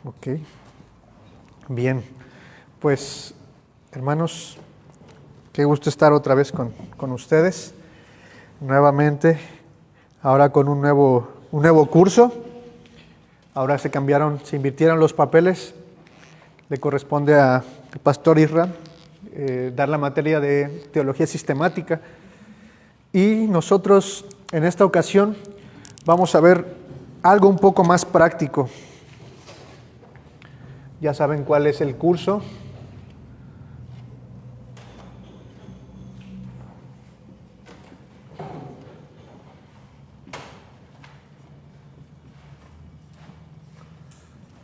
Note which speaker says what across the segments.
Speaker 1: Ok, bien, pues hermanos, qué gusto estar otra vez con ustedes, nuevamente, ahora con un nuevo curso. Ahora se invirtieron los papeles, le corresponde al pastor Isra dar la materia de teología sistemática, y nosotros en esta ocasión vamos a ver algo un poco más práctico. Ya saben cuál es el curso.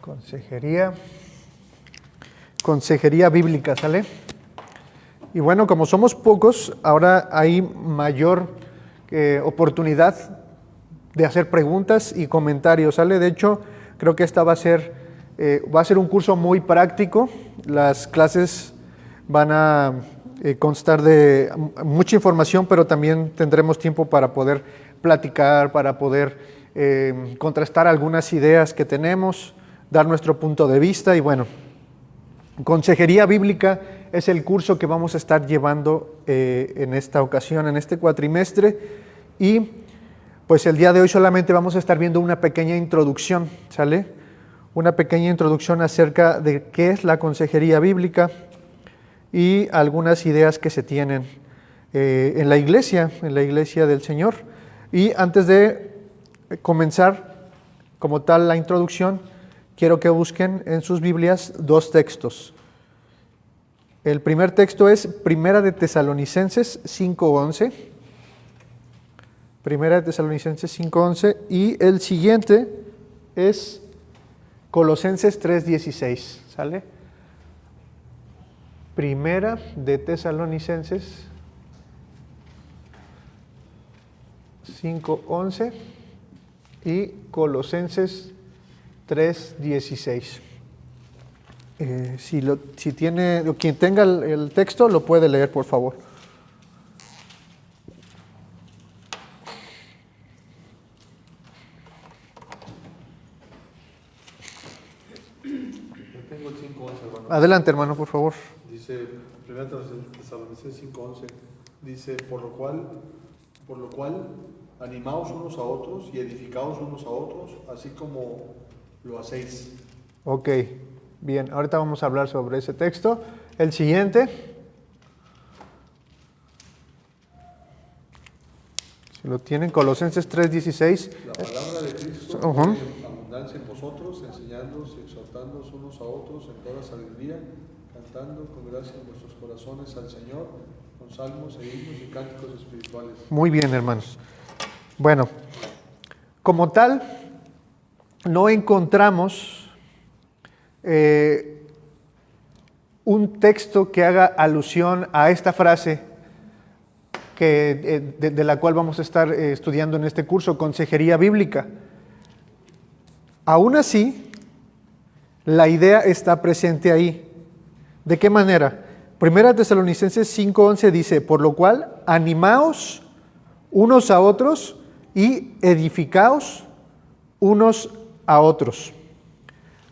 Speaker 1: Consejería bíblica, ¿sale? Y bueno, como somos pocos, ahora hay mayor oportunidad de hacer preguntas y comentarios, ¿sale? De hecho, creo que esta va a ser un curso muy práctico. Las clases van a constar de mucha información, pero también tendremos tiempo para poder platicar, para poder contrastar algunas ideas que tenemos, dar nuestro punto de vista. Y bueno, Consejería Bíblica es el curso que vamos a estar llevando en esta ocasión, en este cuatrimestre, y pues el día de hoy solamente vamos a estar viendo una pequeña introducción, ¿sale? Una pequeña introducción acerca de qué es la consejería bíblica y algunas ideas que se tienen en la iglesia del Señor. Y antes de comenzar como tal la introducción, quiero que busquen en sus Biblias dos textos. El primer texto es Primera de Tesalonicenses 5:11. Primera de Tesalonicenses 5:11, y el siguiente es Colosenses 3:16, ¿sale? Primera de Tesalonicenses 5:11 y Colosenses 3:16. Quien tenga el texto lo puede leer, por favor.
Speaker 2: Tengo el 5:11, hermano.
Speaker 1: Adelante, hermano, por favor.
Speaker 2: Dice, 1 Tesalonicenses 5:11, dice, por lo cual, animaos unos a otros y edificaos unos a otros, así como lo hacéis.
Speaker 1: Ok, bien, ahorita vamos a hablar sobre ese texto. El siguiente. Si lo tienen, Colosenses 3:16.
Speaker 2: La palabra de Cristo en abundancia en vosotros, enseñándoos y exhortándoos unos a otros en toda sabiduría, cantando con gracia en vuestros corazones al Señor, con salmos e himnos y cánticos espirituales.
Speaker 1: Muy bien, hermanos. Bueno, como tal, no encontramos un texto que haga alusión a esta frase de la cual vamos a estar estudiando en este curso, Consejería Bíblica. Aún así, la idea está presente ahí. ¿De qué manera? Primera Tesalonicenses 5:11 dice, por lo cual, animaos unos a otros y edificaos unos a otros.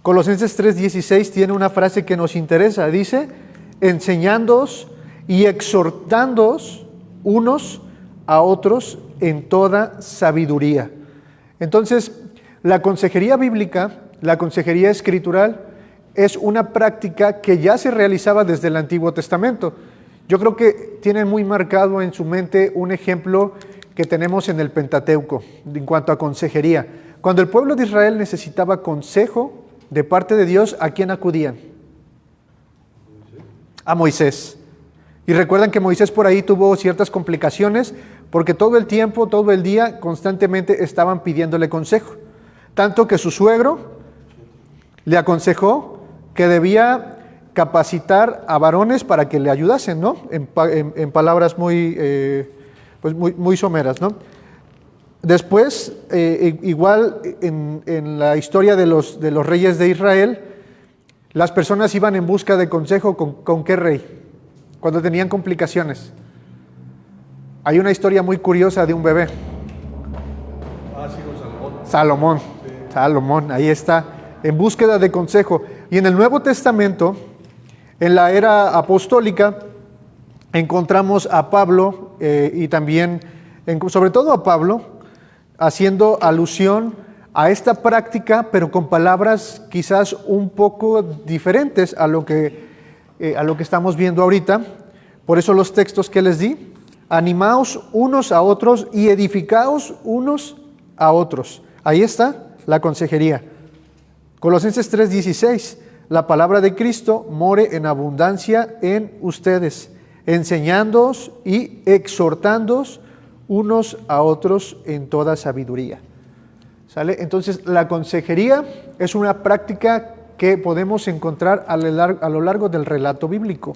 Speaker 1: Colosenses 3:16 tiene una frase que nos interesa, dice, enseñándoos y exhortándoos unos a otros en toda sabiduría. Entonces, la consejería bíblica, la consejería escritural, es una práctica que ya se realizaba desde el Antiguo Testamento. Yo creo que tienen muy marcado en su mente un ejemplo que tenemos en el Pentateuco en cuanto a consejería. Cuando el pueblo de Israel necesitaba consejo de parte de Dios, ¿a quién acudían? A Moisés. Y recuerdan que Moisés por ahí tuvo ciertas complicaciones porque todo el tiempo, todo el día, constantemente estaban pidiéndole consejo. Tanto que su suegro le aconsejó que debía capacitar a varones para que le ayudasen, ¿no? En palabras muy someras, ¿no? Después, igual en la historia de los reyes de Israel, las personas iban en busca de consejo con qué rey, cuando tenían complicaciones. Hay una historia muy curiosa de un bebé.
Speaker 2: Sí, con Salomón.
Speaker 1: Salomón,
Speaker 2: Sí.
Speaker 1: Salomón, ahí está. en búsqueda de consejo. Y en el Nuevo Testamento, en la era apostólica, encontramos a Pablo y también, sobre todo a Pablo, haciendo alusión a esta práctica, pero con palabras quizás un poco diferentes a lo que estamos viendo ahorita. Por eso los textos que les di: animaos unos a otros y edificaos unos a otros. Ahí está la consejería. Colosenses 3:16, la palabra de Cristo more en abundancia en ustedes, enseñándoos y exhortándoos unos a otros en toda sabiduría. ¿Sale? Entonces, la consejería es una práctica que podemos encontrar a lo largo del relato bíblico.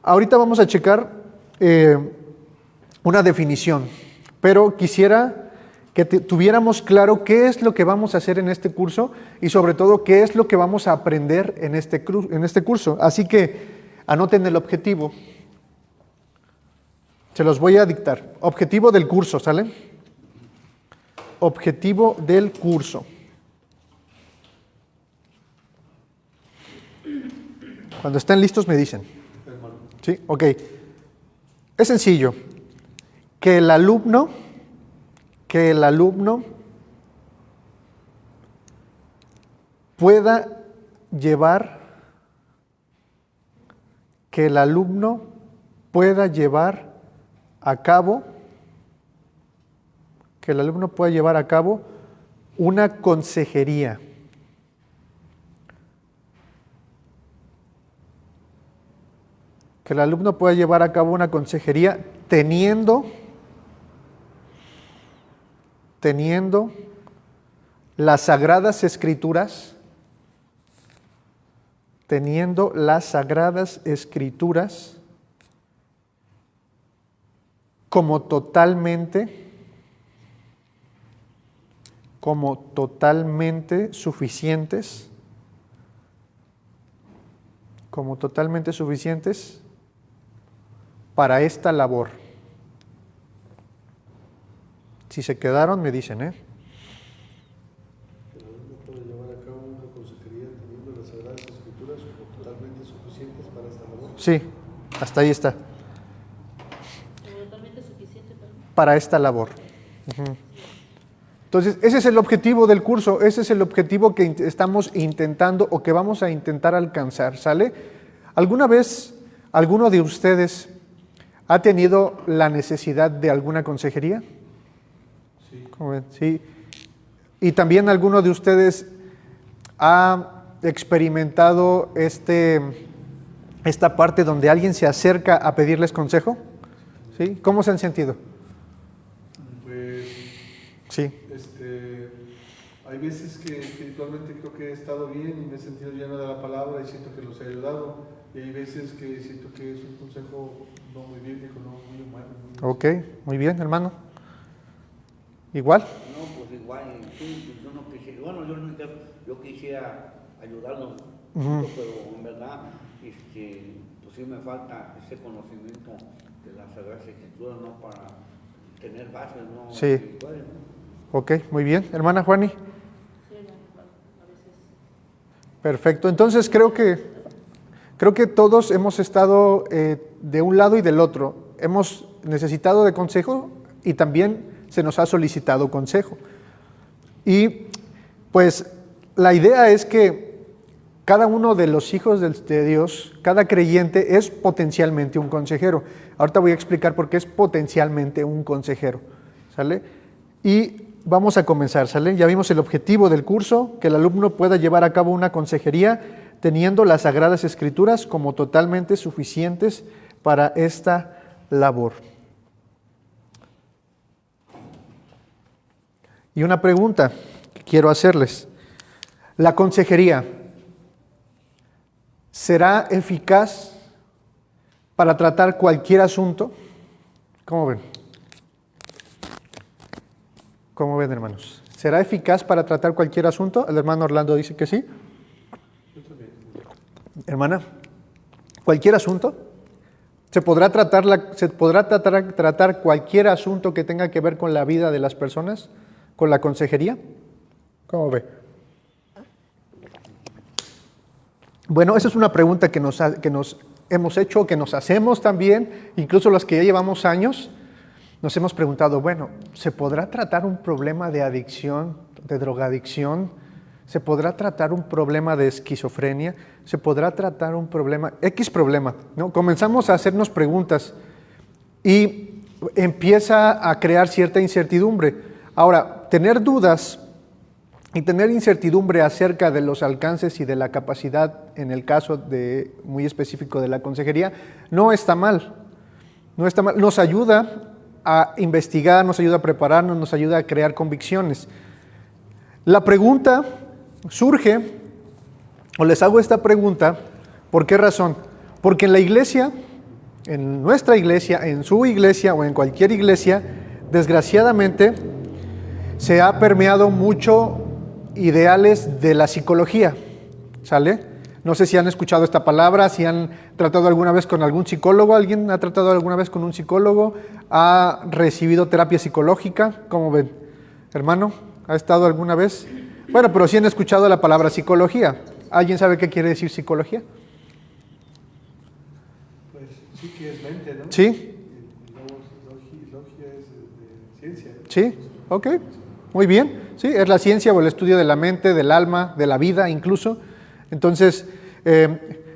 Speaker 1: Ahorita vamos a checar una definición, pero quisiera que tuviéramos claro qué es lo que vamos a hacer en este curso y sobre todo qué es lo que vamos a aprender en este curso. Así que anoten el objetivo. Se los voy a dictar. Objetivo del curso, ¿sale? Objetivo del curso. Cuando estén listos me dicen. ¿Sí? Ok. Es sencillo. Que el alumno pueda llevar a cabo una consejería. Que el alumno pueda llevar a cabo una consejería teniendo las Sagradas Escrituras, como totalmente suficientes para esta labor. Si se quedaron, me dicen,
Speaker 2: El alumno puede llevar a cabo una consejería teniendo las Sagradas Escrituras como totalmente suficientes para esta labor.
Speaker 1: Sí, hasta ahí está.
Speaker 3: Totalmente suficiente
Speaker 1: para esta labor. Uh-huh. Entonces, ese es el objetivo del curso, ese es el objetivo que estamos intentando o que vamos a intentar alcanzar, ¿sale? ¿Alguna vez alguno de ustedes ha tenido la necesidad de alguna consejería?
Speaker 2: Sí.
Speaker 1: ¿Cómo ven? Sí. ¿Y también alguno de ustedes ha experimentado esta parte donde alguien se acerca a pedirles consejo? ¿Sí? ¿Cómo se han sentido?
Speaker 2: Pues
Speaker 1: sí.
Speaker 2: Hay veces que espiritualmente creo que he estado bien y me he sentido lleno de la palabra y siento que los he ayudado. Y hay veces que siento que es un consejo no muy bíblico, no muy humano.
Speaker 1: Ok, muy bien, hermano. ¿Igual?
Speaker 4: No, pues igual, sí, yo no quisiera, bueno, yo quisiera ayudarlos,
Speaker 1: Uh-huh.
Speaker 4: pero en verdad, pues sí me falta ese conocimiento de las Sagradas Escrituras, ¿no? Para tener bases, ¿no?
Speaker 1: Sí.
Speaker 4: Espirituales, ¿no?
Speaker 1: Ok, muy bien. Hermana Juani. Perfecto. Entonces creo que todos hemos estado de un lado y del otro. Hemos necesitado de consejo y también se nos ha solicitado consejo. Y pues la idea es que cada uno de los hijos de Dios, cada creyente es potencialmente un consejero. Ahorita voy a explicar por qué es potencialmente un consejero, ¿sale? Y vamos a comenzar, ¿sale? Ya vimos el objetivo del curso, que el alumno pueda llevar a cabo una consejería teniendo las Sagradas Escrituras como totalmente suficientes para esta labor. Y una pregunta que quiero hacerles. ¿La consejería será eficaz para tratar cualquier asunto? ¿Cómo ven? ¿Cómo ven, hermanos? ¿Será eficaz para tratar cualquier asunto? El hermano Orlando dice que sí.
Speaker 2: Yo también.
Speaker 1: Hermana, ¿cualquier asunto? ¿Se podrá tratar cualquier asunto que tenga que ver con la vida de las personas, con la consejería? ¿Cómo ve? Bueno, esa es una pregunta que nos hemos hecho, que nos hacemos también, incluso los que ya llevamos años, nos hemos preguntado, bueno, ¿se podrá tratar un problema de adicción, de drogadicción? ¿Se podrá tratar un problema de esquizofrenia? ¿Se podrá tratar un problema, X problema, ¿no? Comenzamos a hacernos preguntas y empieza a crear cierta incertidumbre. Ahora, tener dudas y tener incertidumbre acerca de los alcances y de la capacidad, en el caso muy específico de la consejería, no está mal. No está mal. Nos ayuda a investigar, nos ayuda a prepararnos, nos ayuda a crear convicciones. La pregunta surge, o les hago esta pregunta, ¿por qué razón? Porque en la iglesia, en nuestra iglesia, en su iglesia o en cualquier iglesia, desgraciadamente se ha permeado mucho ideales de la psicología, ¿sale? No sé si han escuchado esta palabra, si han tratado alguna vez con algún psicólogo. ¿Alguien ha tratado alguna vez con un psicólogo? ¿Ha recibido terapia psicológica? ¿Cómo ven? ¿Hermano? ¿Ha estado alguna vez? Bueno, pero sí han escuchado la palabra psicología. ¿Alguien sabe qué quiere decir psicología?
Speaker 2: Pues sí que es mente, ¿no?
Speaker 1: Sí.
Speaker 2: Y logia es de ciencia, ¿no?
Speaker 1: Sí, ok. Muy bien. Sí, es la ciencia o el estudio de la mente, del alma, de la vida incluso. Entonces,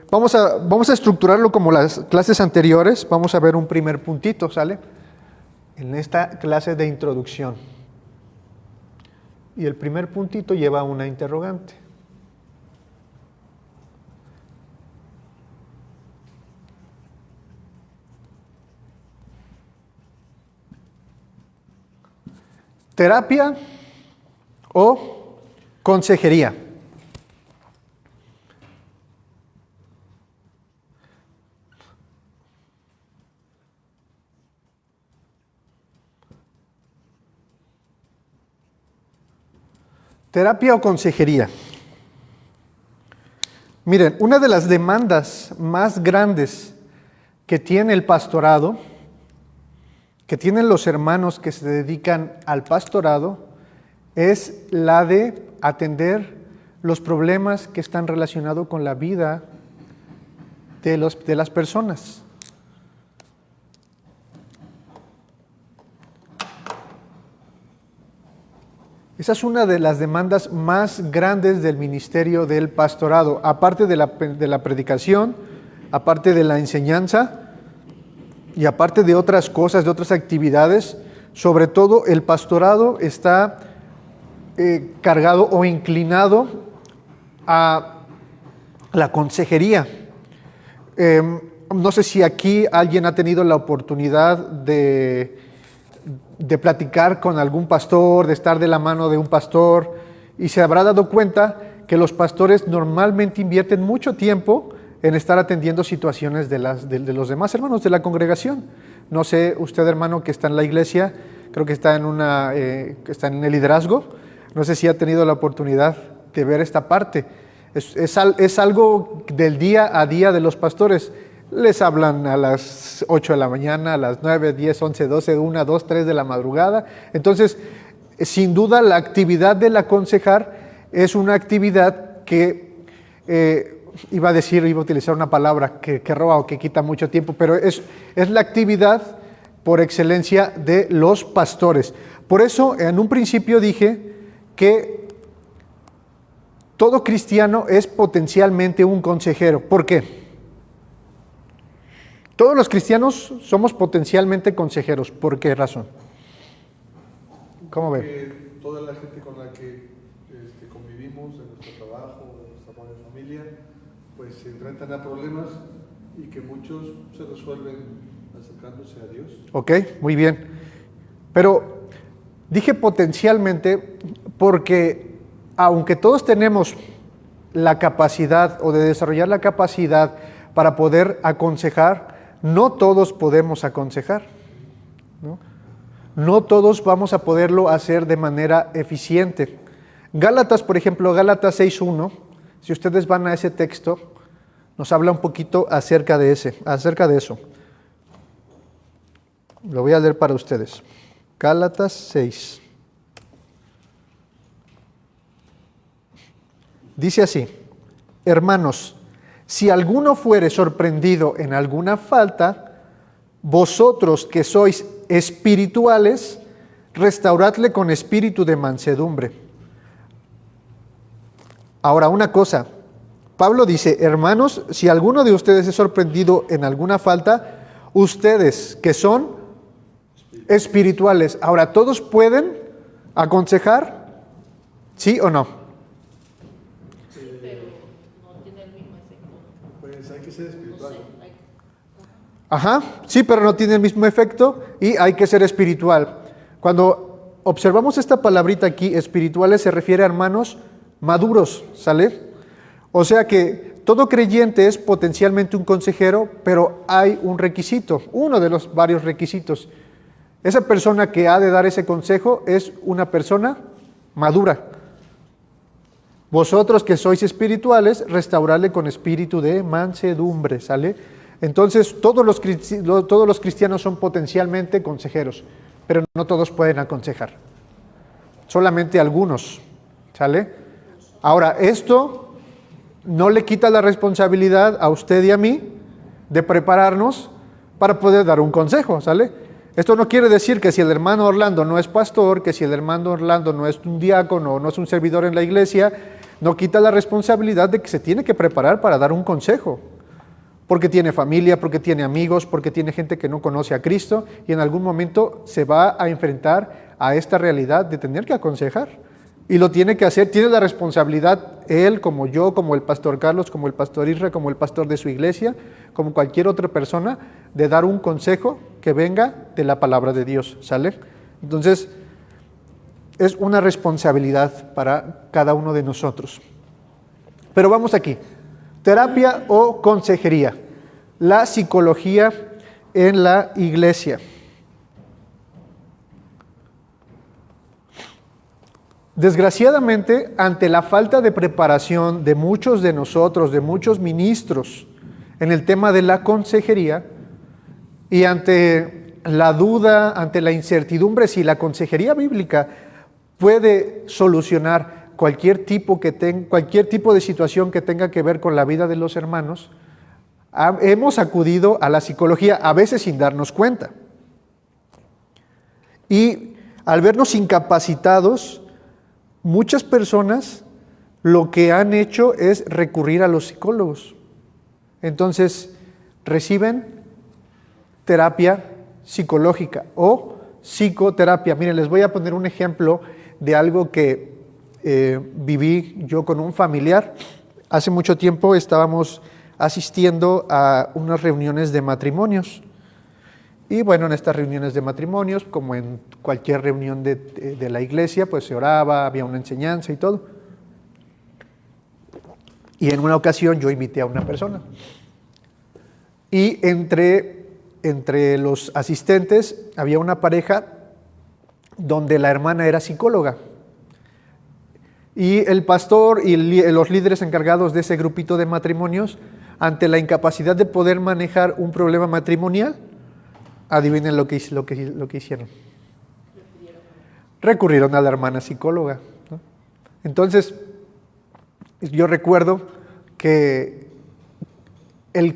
Speaker 1: vamos a estructurarlo como las clases anteriores. Vamos a ver un primer puntito, ¿sale? En esta clase de introducción. Y el primer puntito lleva una interrogante. ¿Terapia o consejería? ¿Terapia o consejería? Miren, una de las demandas más grandes que tiene el pastorado, que tienen los hermanos que se dedican al pastorado, es la de atender los problemas que están relacionados con la vida de las personas. Esa es una de las demandas más grandes del ministerio del pastorado, aparte de la predicación, aparte de la enseñanza y aparte de otras cosas, de otras actividades. Sobre todo el pastorado está cargado o inclinado a la consejería. No sé si aquí alguien ha tenido la oportunidad de platicar con algún pastor, de estar de la mano de un pastor, y se habrá dado cuenta que los pastores normalmente invierten mucho tiempo en estar atendiendo situaciones de los demás hermanos de la congregación. No sé, usted hermano que está en la iglesia, creo que está está en el liderazgo, no sé si ha tenido la oportunidad de ver esta parte. Es algo del día a día de los pastores. Les hablan a las 8 de la mañana, a las 9, 10, 11, 12, 1, 2, 3 de la madrugada. Entonces, sin duda, la actividad del aconsejar es una actividad que, iba a utilizar una palabra que roba o que quita mucho tiempo, pero es la actividad por excelencia de los pastores. Por eso, en un principio dije que todo cristiano es potencialmente un consejero. ¿Por qué? Todos los cristianos somos potencialmente consejeros. ¿Por qué razón? ¿Cómo ven?
Speaker 2: Porque toda la gente con la que convivimos, en nuestro trabajo, en nuestra familia, pues se enfrentan a problemas y que muchos se resuelven acercándose a Dios.
Speaker 1: Ok, muy bien. Pero dije potencialmente porque aunque todos tenemos la capacidad o de desarrollar la capacidad para poder aconsejar, no todos podemos aconsejar, ¿no? No todos vamos a poderlo hacer de manera eficiente. Gálatas, por ejemplo, Gálatas 6:1, si ustedes van a ese texto, nos habla un poquito acerca de eso. Lo voy a leer para ustedes. Gálatas 6. Dice así: hermanos, si alguno fuere sorprendido en alguna falta, vosotros que sois espirituales, restauradle con espíritu de mansedumbre. Ahora, una cosa, Pablo dice: hermanos, si alguno de ustedes es sorprendido en alguna falta, ustedes que son espirituales. Ahora, ¿todos pueden aconsejar? ¿Sí o no?
Speaker 3: Sí, pero no tiene el mismo efecto.
Speaker 2: Pues hay que ser espiritual.
Speaker 3: No sé,
Speaker 1: Ajá, sí, pero no tiene el mismo efecto y hay que ser espiritual. Cuando observamos esta palabrita aquí, espirituales, se refiere a hermanos maduros, ¿sale? O sea que todo creyente es potencialmente un consejero, pero hay un requisito, uno de los varios requisitos. Esa persona que ha de dar ese consejo es una persona madura. Vosotros que sois espirituales, restauradle con espíritu de mansedumbre, ¿sale? Entonces, todos los cristianos son potencialmente consejeros, pero no todos pueden aconsejar. Solamente algunos, ¿sale? Ahora, esto no le quita la responsabilidad a usted y a mí de prepararnos para poder dar un consejo, ¿sale? Esto no quiere decir que si el hermano Orlando no es pastor, que si el hermano Orlando no es un diácono, no es un servidor en la iglesia, no quita la responsabilidad de que se tiene que preparar para dar un consejo. Porque tiene familia, porque tiene amigos, porque tiene gente que no conoce a Cristo y en algún momento se va a enfrentar a esta realidad de tener que aconsejar. Y lo tiene que hacer, tiene la responsabilidad él, como yo, como el pastor Carlos, como el pastor Isra, como el pastor de su iglesia, como cualquier otra persona, de dar un consejo que venga de la palabra de Dios, ¿sale? Entonces, es una responsabilidad para cada uno de nosotros. Pero vamos aquí. Terapia o consejería. La psicología en la iglesia. Desgraciadamente, ante la falta de preparación de muchos de nosotros, de muchos ministros, en el tema de la consejería, y ante la duda, ante la incertidumbre si la consejería bíblica puede solucionar cualquier tipo de situación que tenga que ver con la vida de los hermanos, hemos acudido a la psicología, a veces sin darnos cuenta. Y al vernos incapacitados, muchas personas lo que han hecho es recurrir a los psicólogos. Entonces, reciben terapia psicológica o psicoterapia. Miren, les voy a poner un ejemplo de algo que viví yo con un familiar. Hace mucho tiempo estábamos asistiendo a unas reuniones de matrimonios. Y bueno, en estas reuniones de matrimonios, como en cualquier reunión de la iglesia, pues se oraba, había una enseñanza y todo. Y en una ocasión yo invité a una persona. Y entre los asistentes había una pareja donde la hermana era psicóloga. Y el pastor y los líderes encargados de ese grupito de matrimonios, ante la incapacidad de poder manejar un problema matrimonial, adivinen lo que hicieron. Recurrieron a la hermana psicóloga, ¿no? Entonces, yo recuerdo que el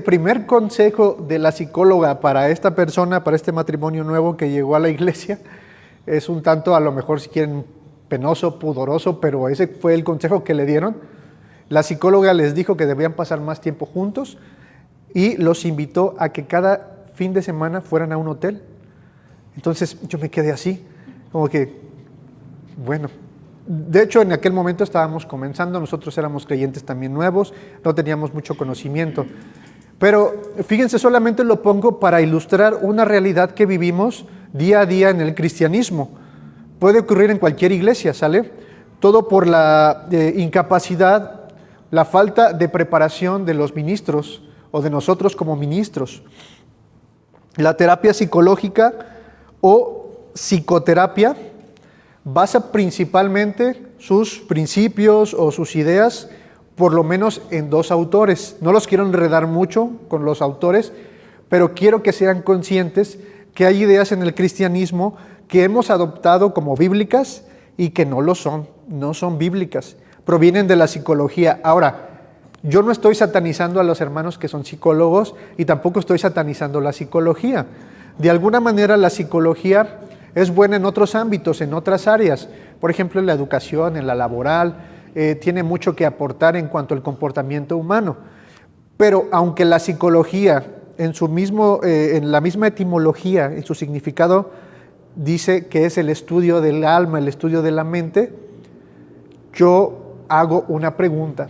Speaker 1: primer consejo de la psicóloga para esta persona, para este matrimonio nuevo que llegó a la iglesia, es un tanto, a lo mejor si quieren, penoso, pudoroso, pero ese fue el consejo que le dieron. La psicóloga les dijo que debían pasar más tiempo juntos y los invitó a que cada fin de semana fueran a un hotel. Entonces yo me quedé así, como que, bueno, de hecho en aquel momento estábamos comenzando, nosotros éramos creyentes también nuevos, no teníamos mucho conocimiento, pero fíjense, solamente lo pongo para ilustrar una realidad que vivimos día a día en el cristianismo. Puede ocurrir en cualquier iglesia, ¿sale? Todo por la incapacidad, la falta de preparación de los ministros o de nosotros como ministros. La terapia psicológica o psicoterapia basa principalmente sus principios o sus ideas, por lo menos en dos autores. No los quiero enredar mucho con los autores, pero quiero que sean conscientes que hay ideas en el cristianismo que hemos adoptado como bíblicas y que no lo son, no son bíblicas. provienen de la psicología. Ahora, yo no estoy satanizando a los hermanos que son psicólogos y tampoco estoy satanizando la psicología. De alguna manera la psicología es buena en otros ámbitos, en otras áreas. Por ejemplo, en la educación, en la laboral, tiene mucho que aportar en cuanto al comportamiento humano. Pero aunque la psicología, en la misma etimología, en su significado, dice que es el estudio del alma, el estudio de la mente, yo hago una pregunta.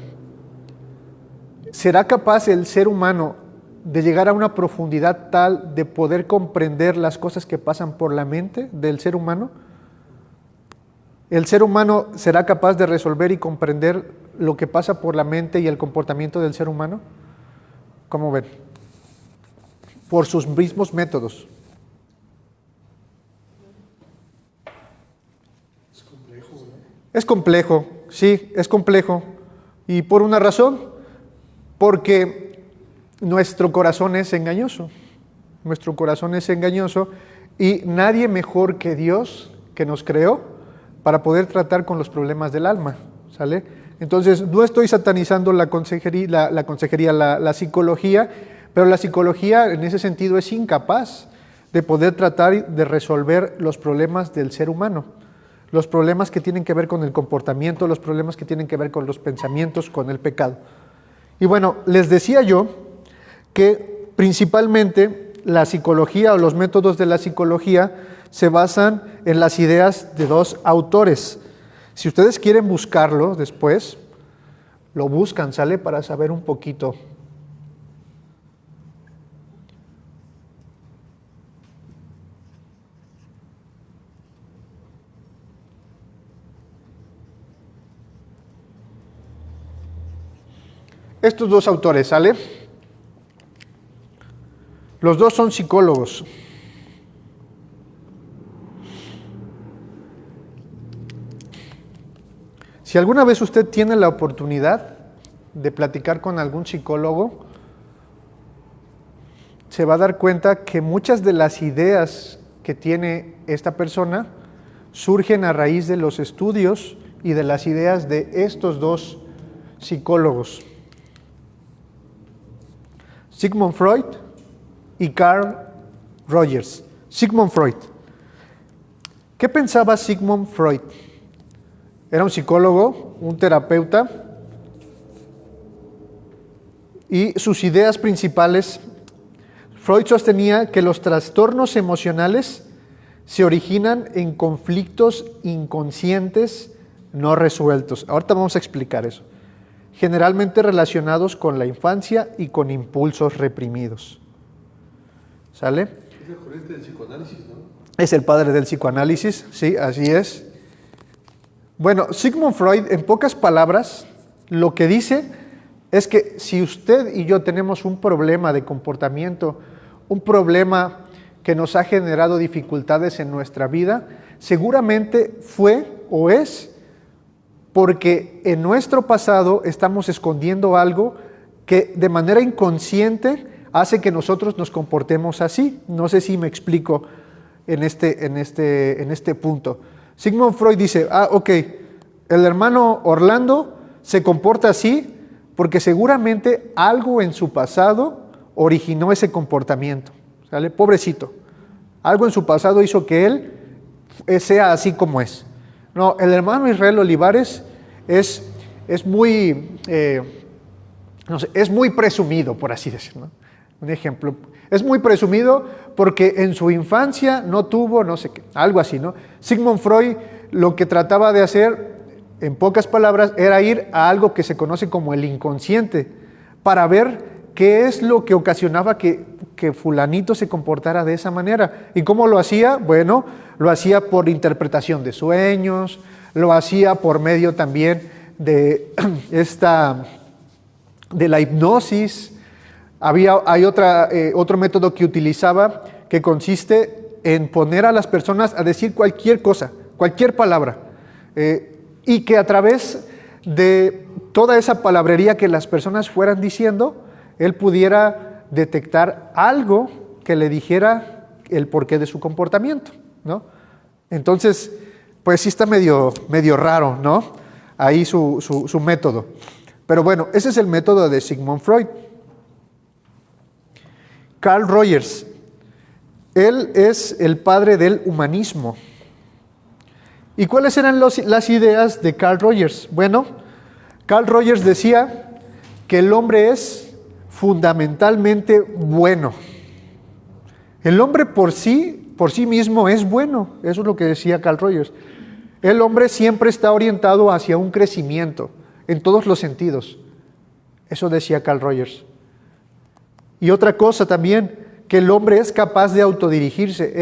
Speaker 1: ¿Será capaz el ser humano de llegar a una profundidad tal de poder comprender las cosas que pasan por la mente del ser humano? ¿El ser humano será capaz de resolver y comprender lo que pasa por la mente y el comportamiento del ser humano? ¿Cómo ven? Por sus mismos métodos.
Speaker 2: Es complejo, ¿no?
Speaker 1: Es complejo, sí, es complejo. ¿Y por una razón? Porque nuestro corazón es engañoso. Nuestro corazón es engañoso y nadie mejor que Dios, que nos creó, para poder tratar con los problemas del alma, ¿sale? Entonces, no estoy satanizando la psicología, pero la psicología en ese sentido es incapaz de poder tratar de resolver los problemas del ser humano, los problemas que tienen que ver con el comportamiento, los problemas que tienen que ver con los pensamientos, con el pecado. Y bueno, les decía yo que principalmente la psicología o los métodos de la psicología se basan en las ideas de dos autores. Si ustedes quieren buscarlo después, lo buscan, ¿sale? Para saber un poquito. Estos dos autores, ¿sale? Los dos son psicólogos. Si alguna vez usted tiene la oportunidad de platicar con algún psicólogo, se va a dar cuenta que muchas de las ideas que tiene esta persona surgen a raíz de los estudios y de las ideas de estos dos psicólogos. Sigmund Freud y Carl Rogers. Sigmund Freud. ¿Qué pensaba Sigmund Freud? Era un psicólogo, un terapeuta, y sus ideas principales, Freud sostenía que los trastornos emocionales se originan en conflictos inconscientes no resueltos. Ahorita vamos a explicar eso. Generalmente relacionados con la infancia y con impulsos reprimidos. ¿Sale?
Speaker 2: Es el corriente del psicoanálisis, ¿no?
Speaker 1: Es el padre del psicoanálisis, sí, así es. Bueno, Sigmund Freud, en pocas palabras, lo que dice es que si usted y yo tenemos un problema de comportamiento, un problema que nos ha generado dificultades en nuestra vida, seguramente fue o es porque en nuestro pasado estamos escondiendo algo que de manera inconsciente hace que nosotros nos comportemos así. No sé si me explico en este punto. Sigmund Freud dice, ok, el hermano Orlando se comporta así porque seguramente algo en su pasado originó ese comportamiento, ¿sale? Pobrecito. Algo en su pasado hizo que él sea así como es. No, el hermano Israel Olivares es muy, es muy presumido, por así decirlo, ¿no? Un ejemplo, es muy presumido porque en su infancia no tuvo, no sé qué, algo así, ¿no? Sigmund Freud lo que trataba de hacer, en pocas palabras, era ir a algo que se conoce como el inconsciente, para ver qué es lo que ocasionaba que fulanito se comportara de esa manera. ¿Y cómo lo hacía? Bueno, lo hacía por interpretación de sueños, lo hacía por medio también de la hipnosis. Hay otro método que utilizaba que consiste en poner a las personas a decir cualquier cosa, cualquier palabra, y que a través de toda esa palabrería que las personas fueran diciendo, él pudiera detectar algo que le dijera el porqué de su comportamiento, ¿no? Entonces, pues sí está medio raro, ¿no? ahí su método. Pero bueno, ese es el método de Sigmund Freud. Carl Rogers, él es el padre del humanismo. ¿Y cuáles eran las ideas de Carl Rogers? Bueno, Carl Rogers decía que el hombre es fundamentalmente bueno. El hombre por sí mismo es bueno. Eso es lo que decía Carl Rogers. El hombre siempre está orientado hacia un crecimiento en todos los sentidos. Eso decía Carl Rogers. Y otra cosa también, que el hombre es capaz de autodirigirse.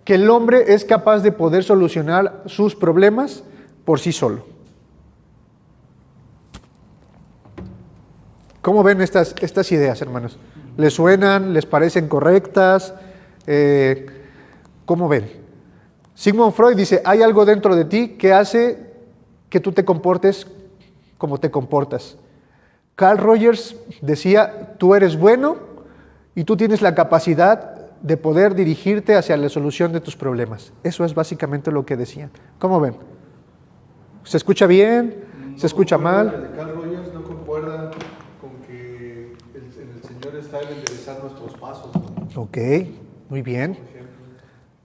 Speaker 1: Que el hombre es capaz de poder solucionar sus problemas por sí solo. ¿Cómo ven estas ideas, hermanos? ¿Les suenan? ¿Les parecen correctas? ¿Cómo ven? Sigmund Freud dice, hay algo dentro de ti que hace que tú te comportes como te comportas. Carl Rogers decía, tú eres bueno y tú tienes la capacidad de poder dirigirte hacia la solución de tus problemas. Eso es básicamente lo que decían. ¿Cómo ven? ¿Se escucha bien? ¿Se escucha mal?
Speaker 2: De Carl Rogers no concuerda con que en el Señor está el enderezar nuestros pasos, ¿no?
Speaker 1: Ok, muy bien.
Speaker 2: Por ejemplo.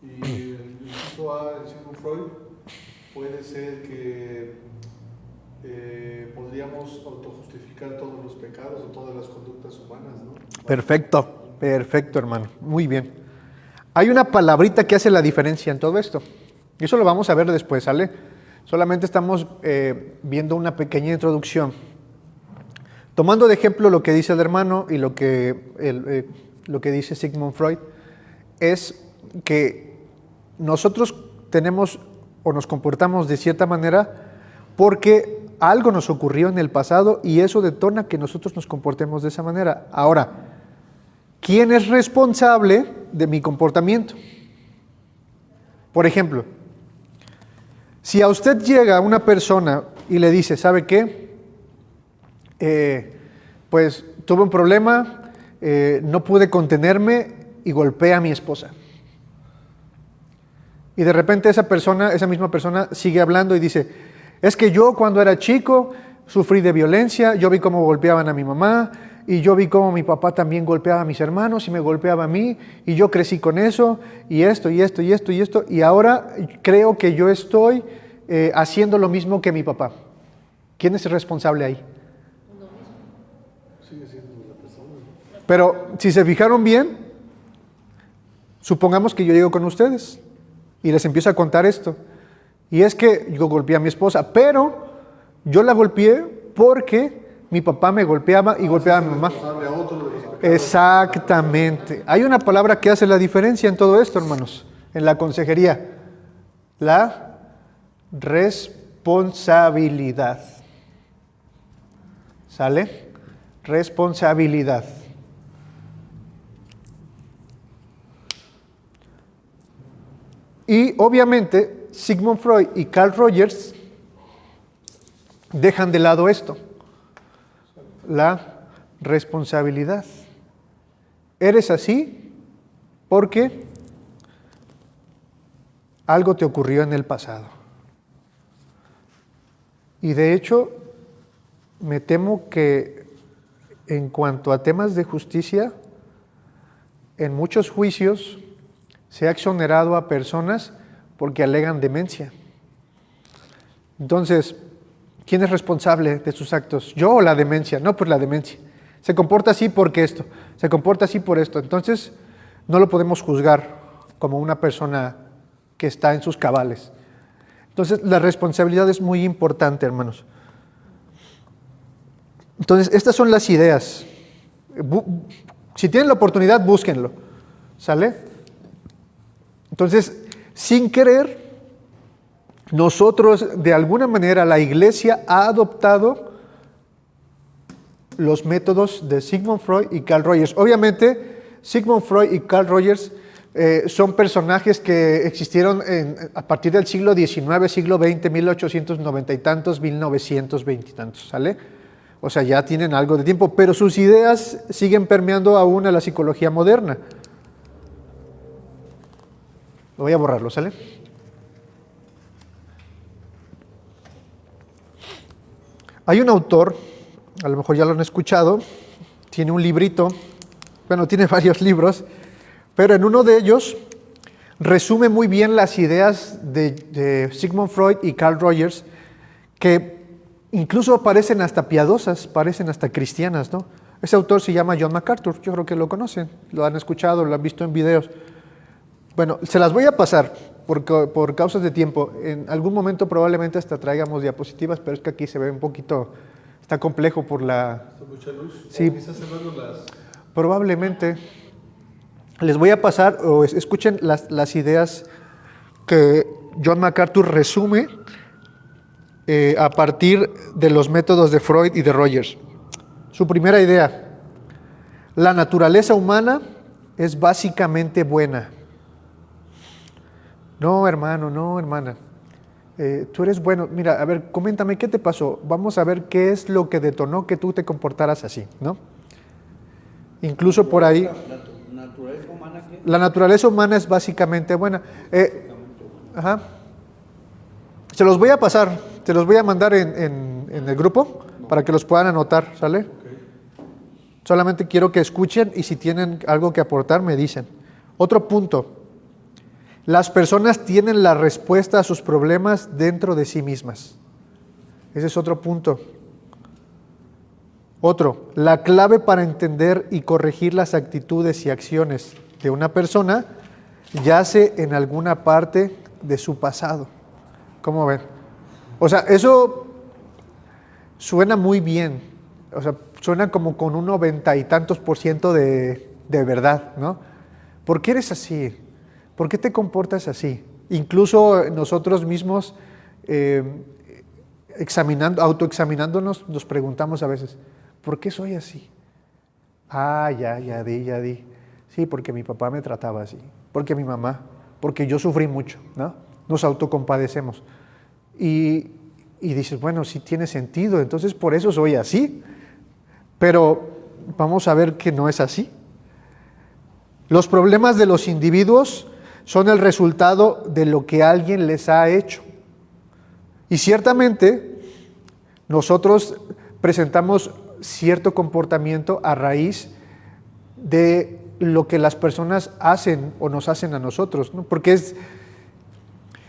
Speaker 2: Y el inciso A de Sigmund Freud puede ser que podríamos autojustificar todos los pecados o todas las conductas humanas, ¿no? Perfecto, hermano. Muy bien. Hay una palabrita que hace la diferencia en todo esto. Y eso lo vamos a ver después, ¿sale? Solamente estamos viendo una pequeña introducción. Tomando de ejemplo lo que dice el hermano y lo que dice Sigmund Freud, es que nosotros tenemos o nos comportamos de cierta manera porque algo nos ocurrió en el pasado y eso detona que nosotros nos comportemos de esa manera. Ahora, ¿quién es responsable de mi comportamiento? Por ejemplo, si a usted llega una persona y le dice, ¿sabe qué? Pues tuve un problema, no pude contenerme y golpeé a mi esposa. Y de repente esa misma persona sigue hablando y dice, es que yo cuando era chico sufrí de violencia, yo vi cómo golpeaban a mi mamá y yo vi cómo mi papá también golpeaba a mis hermanos y me golpeaba a mí y yo crecí con eso y esto y ahora creo que yo estoy haciendo lo mismo que mi papá. ¿Quién es el responsable ahí? Sigue siendo la persona.
Speaker 1: Pero si se fijaron bien, supongamos que yo llego con ustedes y les empiezo a contar esto. Y es que yo golpeé a mi esposa, pero yo la golpeé porque mi papá me golpeaba y golpeaba a mi mamá. Exactamente. Hay una palabra que hace la diferencia en todo esto, hermanos, en la consejería. La responsabilidad. ¿Sale? Responsabilidad. Y obviamente Sigmund Freud y Carl Rogers dejan de lado esto, la responsabilidad. Eres así porque algo te ocurrió en el pasado. Y de hecho, me temo que en cuanto a temas de justicia, en muchos juicios se ha exonerado a personas porque alegan demencia. Entonces, ¿quién es responsable de sus actos? ¿Yo o la demencia? No, pues la demencia. Se comporta así porque esto, se comporta así por esto. Entonces, no lo podemos juzgar como una persona que está en sus cabales. Entonces, la responsabilidad es muy importante, hermanos. Entonces, estas son las ideas. Si tienen la oportunidad, búsquenlo. ¿Sale? Entonces, sin querer, nosotros, de alguna manera, la Iglesia ha adoptado los métodos de Sigmund Freud y Carl Rogers. Obviamente, Sigmund Freud y Carl Rogers son personajes que existieron a partir del siglo XIX, siglo XX, 1890 y tantos, 1920 y tantos, ¿sale? O sea, ya tienen algo de tiempo, pero sus ideas siguen permeando aún a la psicología moderna. Lo voy a borrarlo, ¿sale? Hay un autor, a lo mejor ya lo han escuchado, tiene un librito, bueno, tiene varios libros, pero en uno de ellos resume muy bien las ideas de Sigmund Freud y Carl Rogers, que incluso parecen hasta piadosas, parecen hasta cristianas, ¿no? Ese autor se llama John MacArthur, yo creo que lo conocen, lo han escuchado, lo han visto en videos. Bueno, se las voy a pasar por causas de tiempo. En algún momento probablemente hasta traigamos diapositivas, pero es que aquí se ve un poquito, está complejo por la...
Speaker 2: ¿Está mucha luz?
Speaker 1: Sí.
Speaker 2: Quizás cerrando las...
Speaker 1: Probablemente. Les voy a pasar, o escuchen las ideas que John MacArthur resume a partir de los métodos de Freud y de Rogers. Su primera idea: la naturaleza humana es básicamente buena. No, hermano, no, hermana. Tú eres bueno. Mira, a ver, coméntame, ¿qué te pasó? Vamos a ver qué es lo que detonó que tú te comportaras así, ¿no? Incluso por ahí...
Speaker 4: ¿Naturaleza humana qué?
Speaker 1: La naturaleza humana es básicamente buena. Ajá. Se los voy a pasar, se los voy a mandar en el grupo para que los puedan anotar, ¿sale?
Speaker 2: Okay.
Speaker 1: Solamente quiero que escuchen y si tienen algo que aportar me dicen. Otro punto: las personas tienen la respuesta a sus problemas dentro de sí mismas. Ese es otro punto. Otro: la clave para entender y corregir las actitudes y acciones de una persona yace en alguna parte de su pasado. ¿Cómo ven? O sea, eso suena muy bien. O sea, suena como con un 90 y tantos % de verdad, ¿no? ¿Por qué eres así? ¿Por qué te comportas así? Incluso nosotros mismos, autoexaminándonos, nos preguntamos a veces, ¿por qué soy así? Ah, ya di. Sí, porque mi papá me trataba así, porque mi mamá, porque yo sufrí mucho, ¿no? Nos autocompadecemos. Y dices, bueno, sí tiene sentido, entonces por eso soy así. Pero vamos a ver que no es así. Los problemas de los individuos son el resultado de lo que alguien les ha hecho. Y ciertamente nosotros presentamos cierto comportamiento a raíz de lo que las personas hacen o nos hacen a nosotros, ¿no? Porque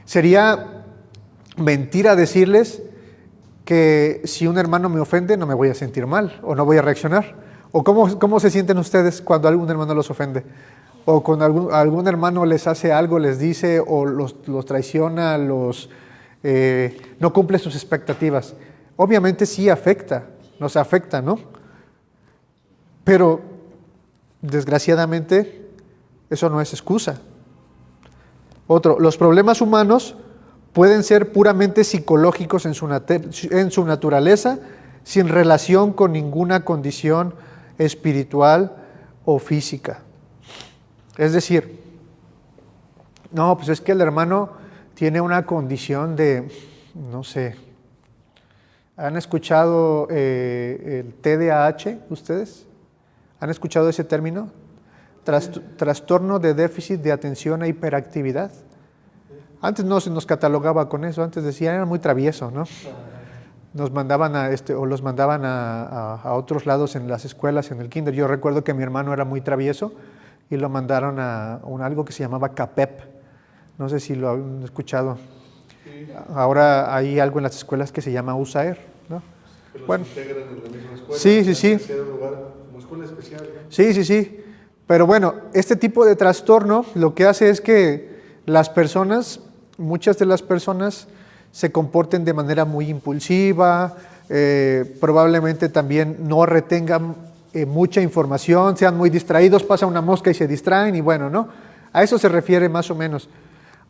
Speaker 1: sería mentira decirles que si un hermano me ofende no me voy a sentir mal o no voy a reaccionar. ¿O cómo se sienten ustedes cuando algún hermano los ofende? O cuando algún hermano les hace algo, les dice o los traiciona, no cumple sus expectativas. Obviamente sí nos afecta, ¿no? Pero desgraciadamente eso no es excusa. Otro: los problemas humanos pueden ser puramente psicológicos en su naturaleza, sin relación con ninguna condición espiritual o física. Es decir, no, pues es que el hermano tiene una condición de, no sé, ¿han escuchado el TDAH ustedes? ¿Han escuchado ese término? Trastorno de déficit de atención e hiperactividad. Antes no se nos catalogaba con eso, antes decían era muy travieso, ¿no? Nos mandaban los mandaban a otros lados en las escuelas, en el kinder. Yo recuerdo que mi hermano era muy travieso y lo mandaron a algo que se llamaba CAPEP. No sé si lo han escuchado.
Speaker 2: Sí.
Speaker 1: Ahora hay algo en las escuelas que se llama USAER, ¿no?
Speaker 2: Que los
Speaker 1: Bueno,
Speaker 2: integran en la misma escuela.
Speaker 1: sí.
Speaker 2: Sea un lugar como escuela especial, ¿no?
Speaker 1: Sí. Pero bueno, este tipo de trastorno lo que hace es que muchas de las personas se comporten de manera muy impulsiva, probablemente también no retengan mucha información, sean muy distraídos, pasa una mosca y se distraen y bueno, ¿no? A eso se refiere más o menos.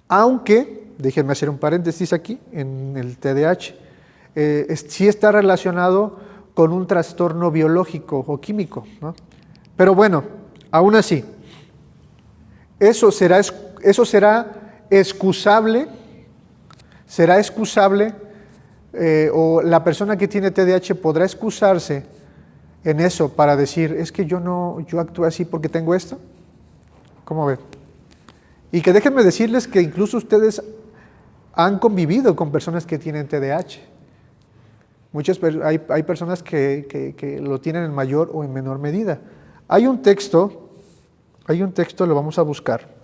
Speaker 1: Aunque, déjenme hacer un paréntesis aquí, en el TDAH, sí está relacionado con un trastorno biológico o químico, ¿no? Pero bueno, aún así, eso será excusable, o la persona que tiene TDAH podrá excusarse en eso para decir, es que yo actúo así porque tengo esto. ¿Cómo ven? Y que déjenme decirles que incluso ustedes han convivido con personas que tienen TDAH. Hay personas que lo tienen en mayor o en menor medida. Hay un texto, lo vamos a buscar.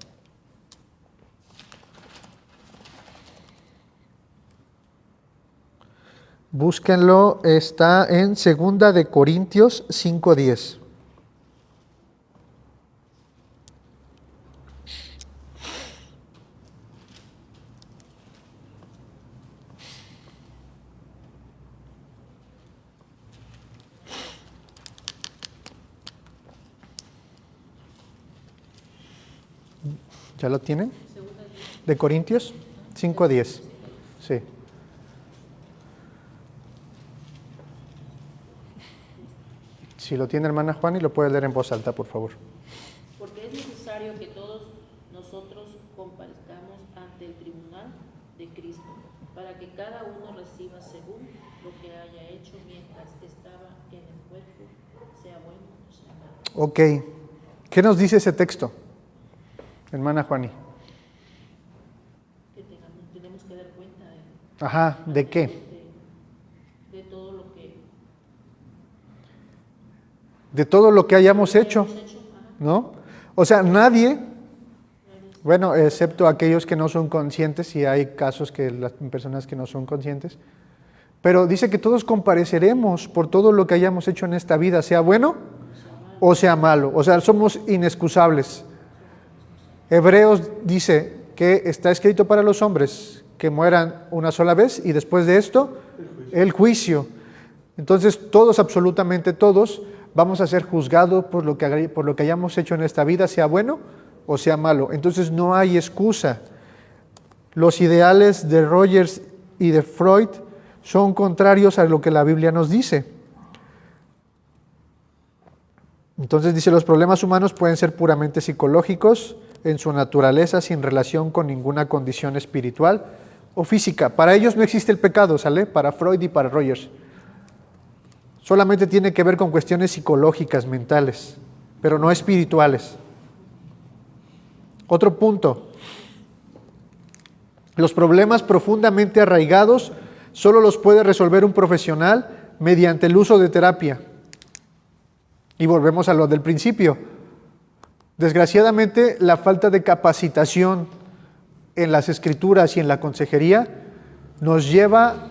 Speaker 1: Búsquenlo, está en 2 de Corintios 5:10. ¿Ya lo tienen? De Corintios 5:10. Sí. Si lo tiene hermana Juani, lo puede leer en voz alta, por favor.
Speaker 3: Porque es necesario que todos nosotros comparezcamos ante el tribunal de Cristo, para que cada uno reciba según lo que haya hecho mientras estaba en el cuerpo, sea bueno o sea malo.
Speaker 1: Ok. ¿Qué nos dice ese texto, hermana Juani?
Speaker 3: Que tenemos que dar cuenta
Speaker 1: Ajá, ¿de qué?
Speaker 3: de todo lo que
Speaker 1: De todo lo que hayamos hecho, ¿no? O sea, nadie, bueno, excepto aquellos que no son conscientes, y hay casos que las personas que no son conscientes, pero dice que todos compareceremos por todo lo que hayamos hecho en esta vida, sea bueno o sea malo. O sea, somos inexcusables. Hebreos dice que está escrito para los hombres que mueran una sola vez y después de esto, el juicio. Entonces, todos, absolutamente todos, vamos a ser juzgados por lo que hayamos hecho en esta vida, sea bueno o sea malo. Entonces no hay excusa. Los ideales de Rogers y de Freud son contrarios a lo que la Biblia nos dice. Entonces dice, los problemas humanos pueden ser puramente psicológicos en su naturaleza, sin relación con ninguna condición espiritual o física. Para ellos no existe el pecado, ¿sale? Para Freud y para Rogers. Solamente tiene que ver con cuestiones psicológicas, mentales, pero no espirituales. Otro punto. Los problemas profundamente arraigados solo los puede resolver un profesional mediante el uso de terapia. Y volvemos a lo del principio. Desgraciadamente, la falta de capacitación en las escrituras y en la consejería nos lleva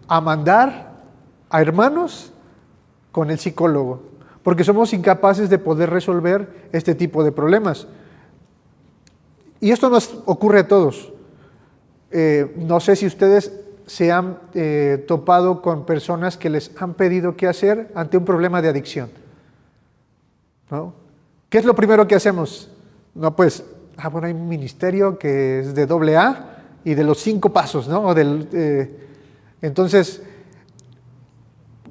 Speaker 1: a mandar a hermanos con el psicólogo, porque somos incapaces de poder resolver este tipo de problemas. Y esto nos ocurre a todos. No sé si ustedes se han topado con personas que les han pedido qué hacer ante un problema de adicción, ¿no? ¿Qué es lo primero que hacemos? No, pues, bueno, hay un ministerio que es de AA y de los 5 pasos, ¿no? Entonces,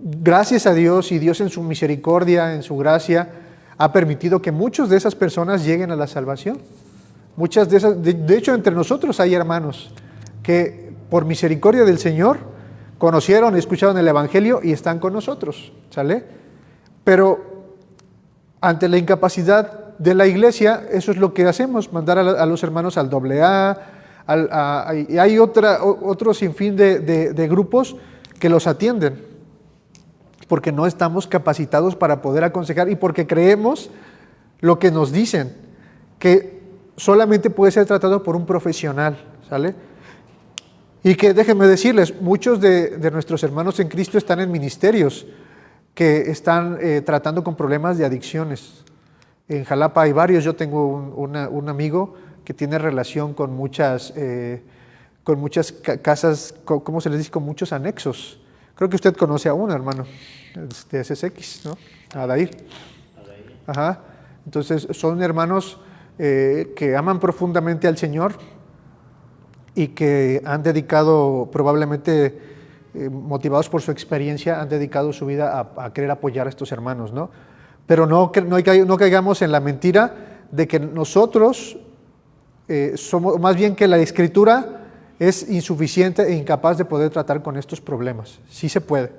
Speaker 1: gracias a Dios, y Dios en su misericordia, en su gracia, ha permitido que muchas de esas personas lleguen a la salvación. Muchas de esas, de hecho, entre nosotros hay hermanos que por misericordia del Señor conocieron, escucharon el Evangelio y están con nosotros, ¿sale? Pero ante la incapacidad de la iglesia, eso es lo que hacemos, mandar a los hermanos al AA, y hay otro sinfín de grupos que los atienden, porque no estamos capacitados para poder aconsejar y porque creemos lo que nos dicen, que solamente puede ser tratado por un profesional, ¿sale? Y que déjenme decirles, muchos de nuestros hermanos en Cristo están en ministerios que están tratando con problemas de adicciones. En Jalapa hay varios. Yo tengo un amigo que tiene relación con muchas casas, ¿cómo se les dice? Con muchos anexos. Creo que usted conoce a uno, hermano, de SSX, ¿no? Adair. Ajá. Entonces son hermanos que aman profundamente al Señor y que han dedicado, probablemente motivados por su experiencia, han dedicado su vida a querer apoyar a estos hermanos, ¿no? Pero no caigamos en la mentira de que nosotros somos, más bien que la Escritura es insuficiente e incapaz de poder tratar con estos problemas. Sí se puede.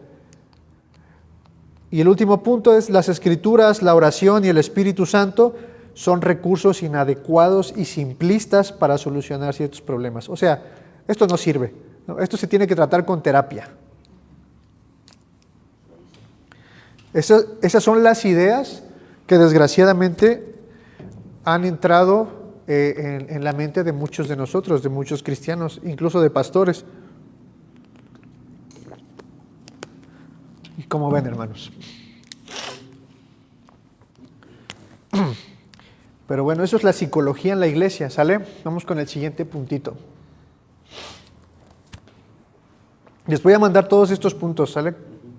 Speaker 1: Y el último punto es, las Escrituras, la oración y el Espíritu Santo son recursos inadecuados y simplistas para solucionar ciertos problemas. O sea, esto no sirve, ¿no? Esto se tiene que tratar con terapia. Esas son las ideas que desgraciadamente han entrado en la mente de muchos de nosotros, de muchos cristianos, incluso de pastores. ¿Y cómo ven, hermanos? Pero bueno, eso es la psicología en la iglesia, ¿sale? Vamos con el siguiente puntito. Les voy a mandar todos estos puntos, ¿sale?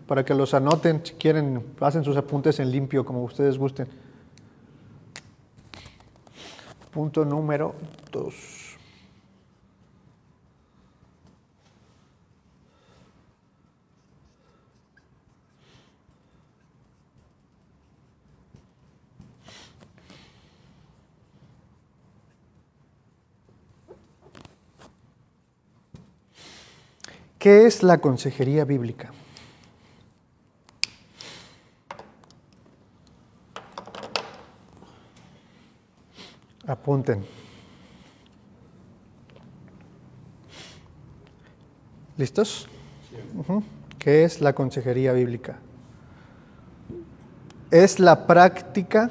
Speaker 1: Para que los anoten, si quieren, hacen sus apuntes en limpio, como ustedes gusten. Punto número 2. ¿Qué es la consejería bíblica? Apunten. ¿Listos? Sí. ¿Qué es la consejería bíblica? Es la práctica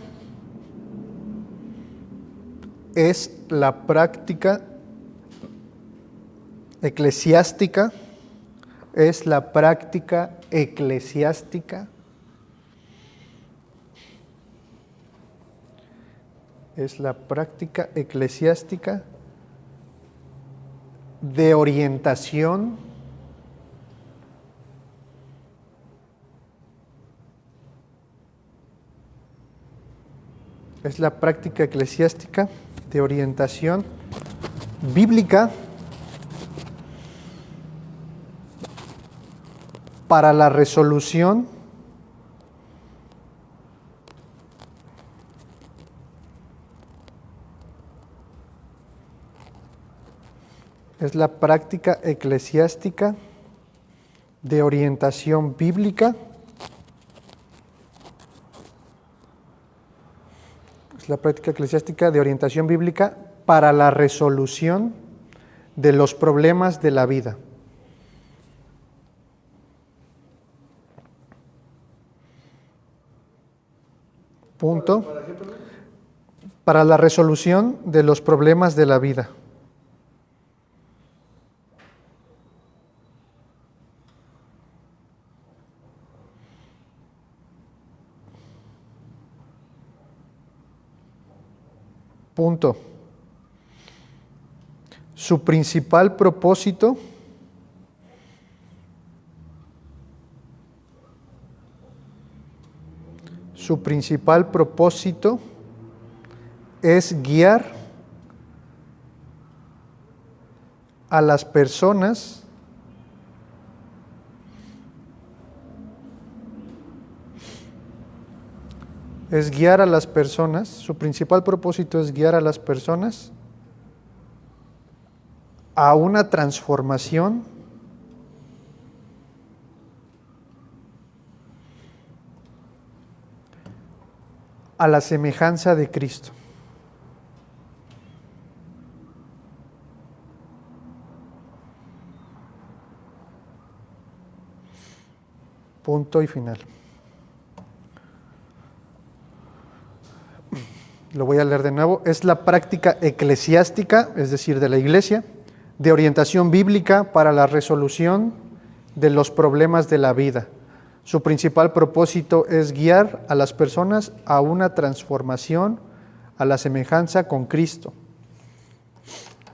Speaker 1: eclesiástica, es la práctica eclesiástica de orientación bíblica para la resolución es la práctica eclesiástica de orientación bíblica. Es la práctica eclesiástica de orientación bíblica para la resolución de los problemas de la vida. Punto. Para la resolución de los problemas de la vida. Punto. Su principal propósito es guiar a las personas su principal propósito es guiar a las personas a una transformación a la semejanza de Cristo. Punto y final. Lo voy a leer de nuevo. Es la práctica eclesiástica, es decir, de la iglesia, de orientación bíblica para la resolución de los problemas de la vida. Su principal propósito es guiar a las personas a una transformación a la semejanza con Cristo.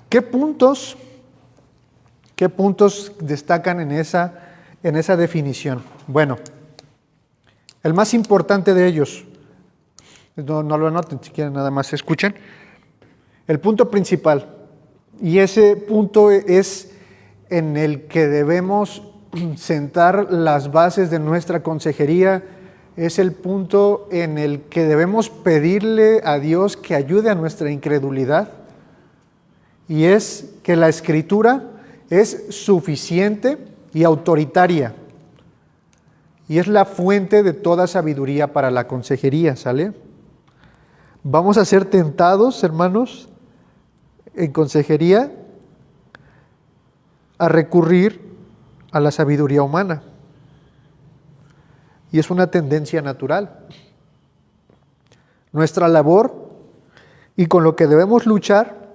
Speaker 1: ¿Qué puntos destacan en esa definición? Bueno, el más importante de ellos, no lo anoten, si quieren nada más escuchen. El punto principal, y ese punto es en el que debemos sentar las bases de nuestra consejería, es el punto en el que debemos pedirle a Dios que ayude a nuestra incredulidad, y es que la Escritura es suficiente y autoritaria, y es la fuente de toda sabiduría para la consejería, ¿sale? Vamos a ser tentados, hermanos, en consejería, a recurrir a la sabiduría humana. y es una tendencia natural. Nuestra labor y con lo que debemos luchar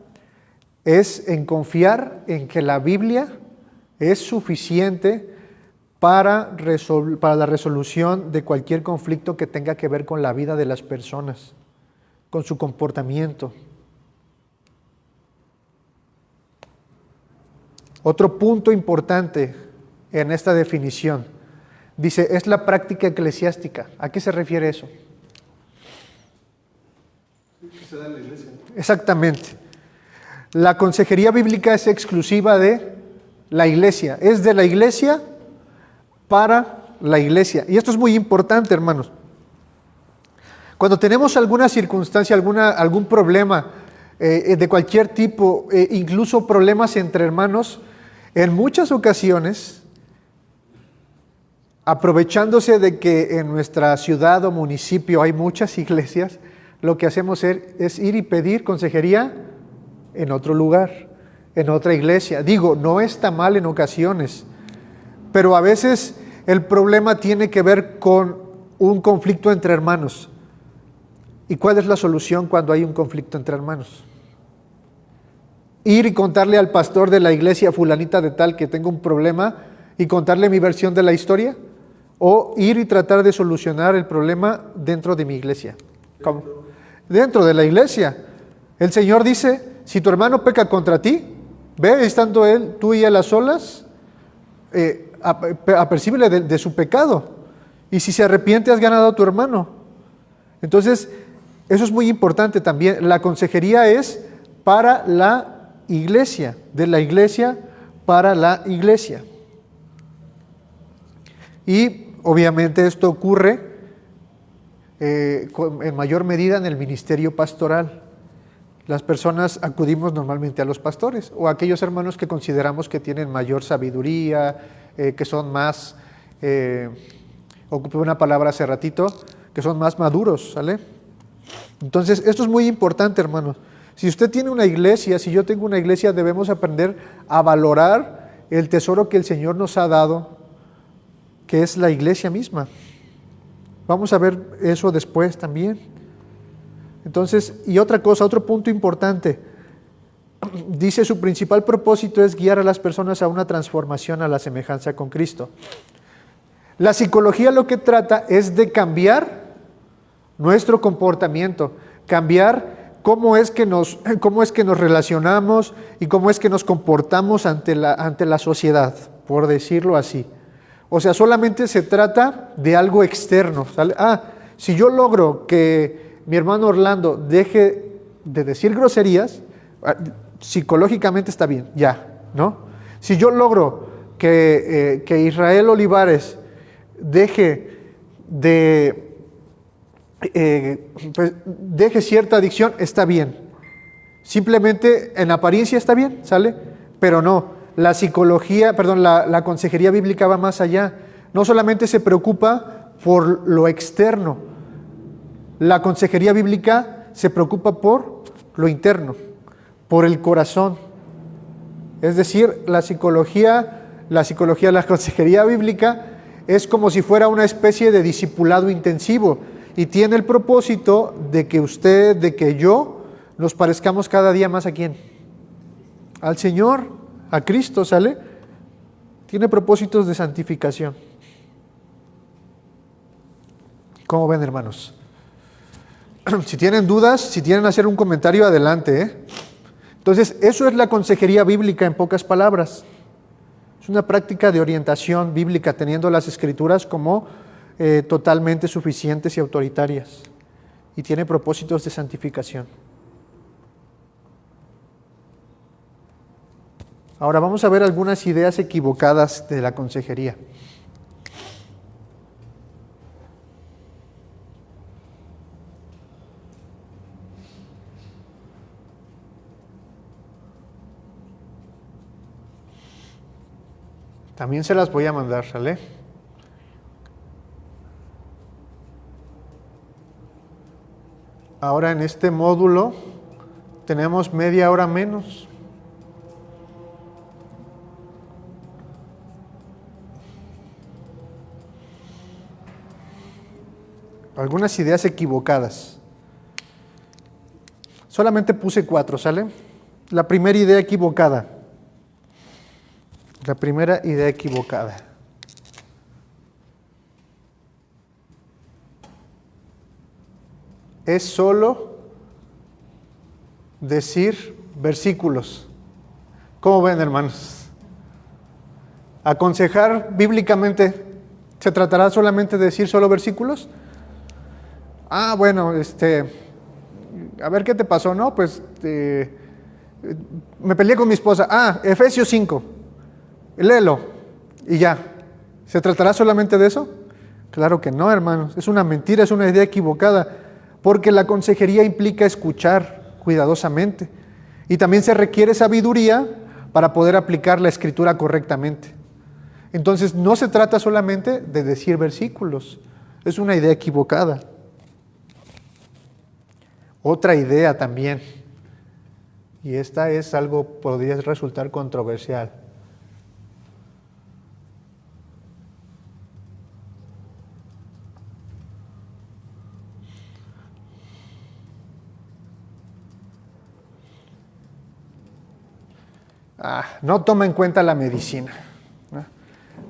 Speaker 1: es en confiar en que la Biblia es suficiente para la resolución de cualquier conflicto que tenga que ver con la vida de las personas, con su comportamiento. Otro punto importante en esta definición, dice, es la práctica eclesiástica. ¿A qué se refiere eso?
Speaker 2: ¿Qué se da en la iglesia?
Speaker 1: Exactamente. La consejería bíblica es exclusiva de la iglesia, es de la iglesia para la iglesia. Y esto es muy importante, hermanos. Cuando tenemos alguna circunstancia, algún problema de cualquier tipo, incluso problemas entre hermanos, en muchas ocasiones, aprovechándose de que en nuestra ciudad o municipio hay muchas iglesias, lo que hacemos es ir y pedir consejería en otro lugar, en otra iglesia. Digo, no está mal en ocasiones, pero a veces el problema tiene que ver con un conflicto entre hermanos. ¿Y cuál es la solución cuando hay un conflicto entre hermanos? Ir y contarle al pastor de la iglesia fulanita de tal que tengo un problema y contarle mi versión de la historia, o ir y tratar de solucionar el problema dentro de mi iglesia. ¿Cómo? Dentro de la iglesia. El Señor dice, si tu hermano peca contra ti, ve estando tú y él a solas, apercíbele de su pecado, y si se arrepiente has ganado a tu hermano. Entonces, eso es muy importante también. La consejería es para la iglesia, de la iglesia para la iglesia. Y obviamente esto ocurre en mayor medida en el ministerio pastoral. Las personas acudimos normalmente a los pastores o a aquellos hermanos que consideramos que tienen mayor sabiduría, que son más, ocupé una palabra hace ratito, que son más maduros, ¿sale? Entonces, esto es muy importante, hermanos. Si usted tiene una iglesia, si yo tengo una iglesia, debemos aprender a valorar el tesoro que el Señor nos ha dado, que es la iglesia misma. Vamos a ver eso después también. Entonces, y otra cosa, otro punto importante, dice su principal propósito es guiar a las personas a una transformación a la semejanza con Cristo. La psicología lo que trata es de cambiar nuestro comportamiento, cambiar cómo es que nos relacionamos y cómo es que nos comportamos ante la sociedad, por decirlo así. O sea, solamente se trata de algo externo, ¿sale? Si yo logro que mi hermano Orlando deje de decir groserías, psicológicamente está bien, ya, ¿no? Si yo logro que Israel Olivares deje deje cierta adicción, está bien. Simplemente en apariencia está bien, ¿sale? Pero no, la consejería bíblica va más allá. No solamente se preocupa por lo externo, la consejería bíblica se preocupa por lo interno, por el corazón. Es decir, la consejería bíblica es como si fuera una especie de discipulado intensivo y tiene el propósito de que yo nos parezcamos cada día más ¿a quién? Al Señor, a Cristo, ¿sale? Tiene propósitos de santificación. ¿Cómo ven, hermanos? Si tienen dudas, si tienen hacer un comentario, adelante, Entonces, eso es la consejería bíblica en pocas palabras. Es una práctica de orientación bíblica, teniendo las Escrituras como totalmente suficientes y autoritarias. Y tiene propósitos de santificación. Ahora vamos a ver algunas ideas equivocadas de la consejería. También se las voy a mandar, ¿sale? Ahora en este módulo tenemos media hora menos. algunas ideas equivocadas. Solamente puse 4, ¿sale? La primera idea equivocada. La primera idea equivocada. Es solo decir versículos. ¿Cómo ven, hermanos? Aconsejar bíblicamente, ¿se tratará solamente de decir solo versículos? Ah, bueno, a ver qué te pasó, ¿no? Pues me peleé con mi esposa. Ah, Efesios 5, léelo y ya. ¿Se tratará solamente de eso? Claro que no, hermanos. Es una mentira, es una idea equivocada, porque la consejería implica escuchar cuidadosamente y también se requiere sabiduría para poder aplicar la escritura correctamente. Entonces, no se trata solamente de decir versículos, es una idea equivocada. Otra idea también, y esta es algo, podría resultar controversial. No toma en cuenta la medicina.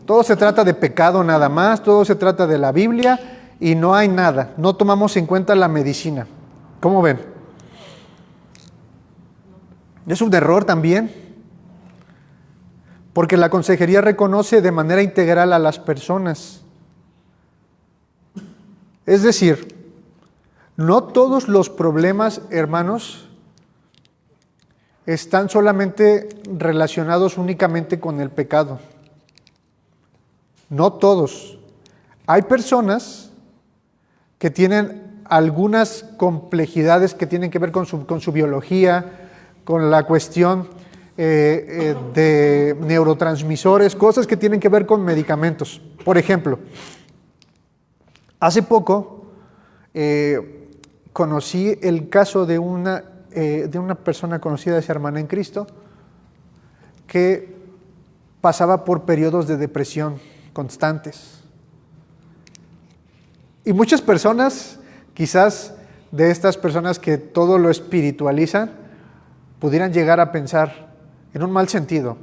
Speaker 1: Todo se trata de pecado nada más, todo se trata de la Biblia y no hay nada. No tomamos en cuenta la medicina. ¿Cómo ven? Es un error también, porque la consejería reconoce de manera integral a las personas. Es decir, no todos los problemas, hermanos, están solamente relacionados únicamente con el pecado. No todos. Hay personas que tienen algunas complejidades que tienen que ver con su biología, con la cuestión de neurotransmisores, cosas que tienen que ver con medicamentos. Por ejemplo, hace poco conocí el caso de una persona conocida, esa hermana en Cristo, que pasaba por periodos de depresión constantes. Y muchas personas, quizás de estas personas que todo lo espiritualizan, pudieran llegar a pensar en un mal sentido: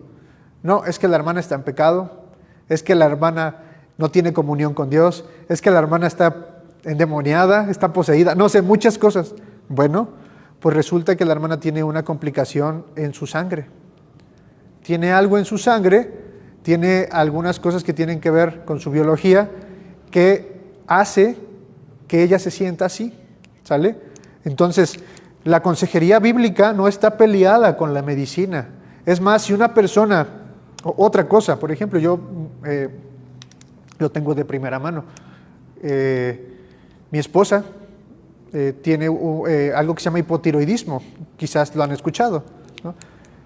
Speaker 1: no, es que la hermana está en pecado, es que la hermana no tiene comunión con Dios, es que la hermana está endemoniada, está poseída, no sé, muchas cosas. Bueno, pues resulta que la hermana tiene una complicación en su sangre. Tiene algo en su sangre, tiene algunas cosas que tienen que ver con su biología que hace que ella se sienta así, ¿sale? Entonces, la consejería bíblica no está peleada con la medicina. Es más, si una persona, otra cosa, por ejemplo, yo lo tengo de primera mano. Mi esposa tiene algo que se llama hipotiroidismo, quizás lo han escuchado, ¿no?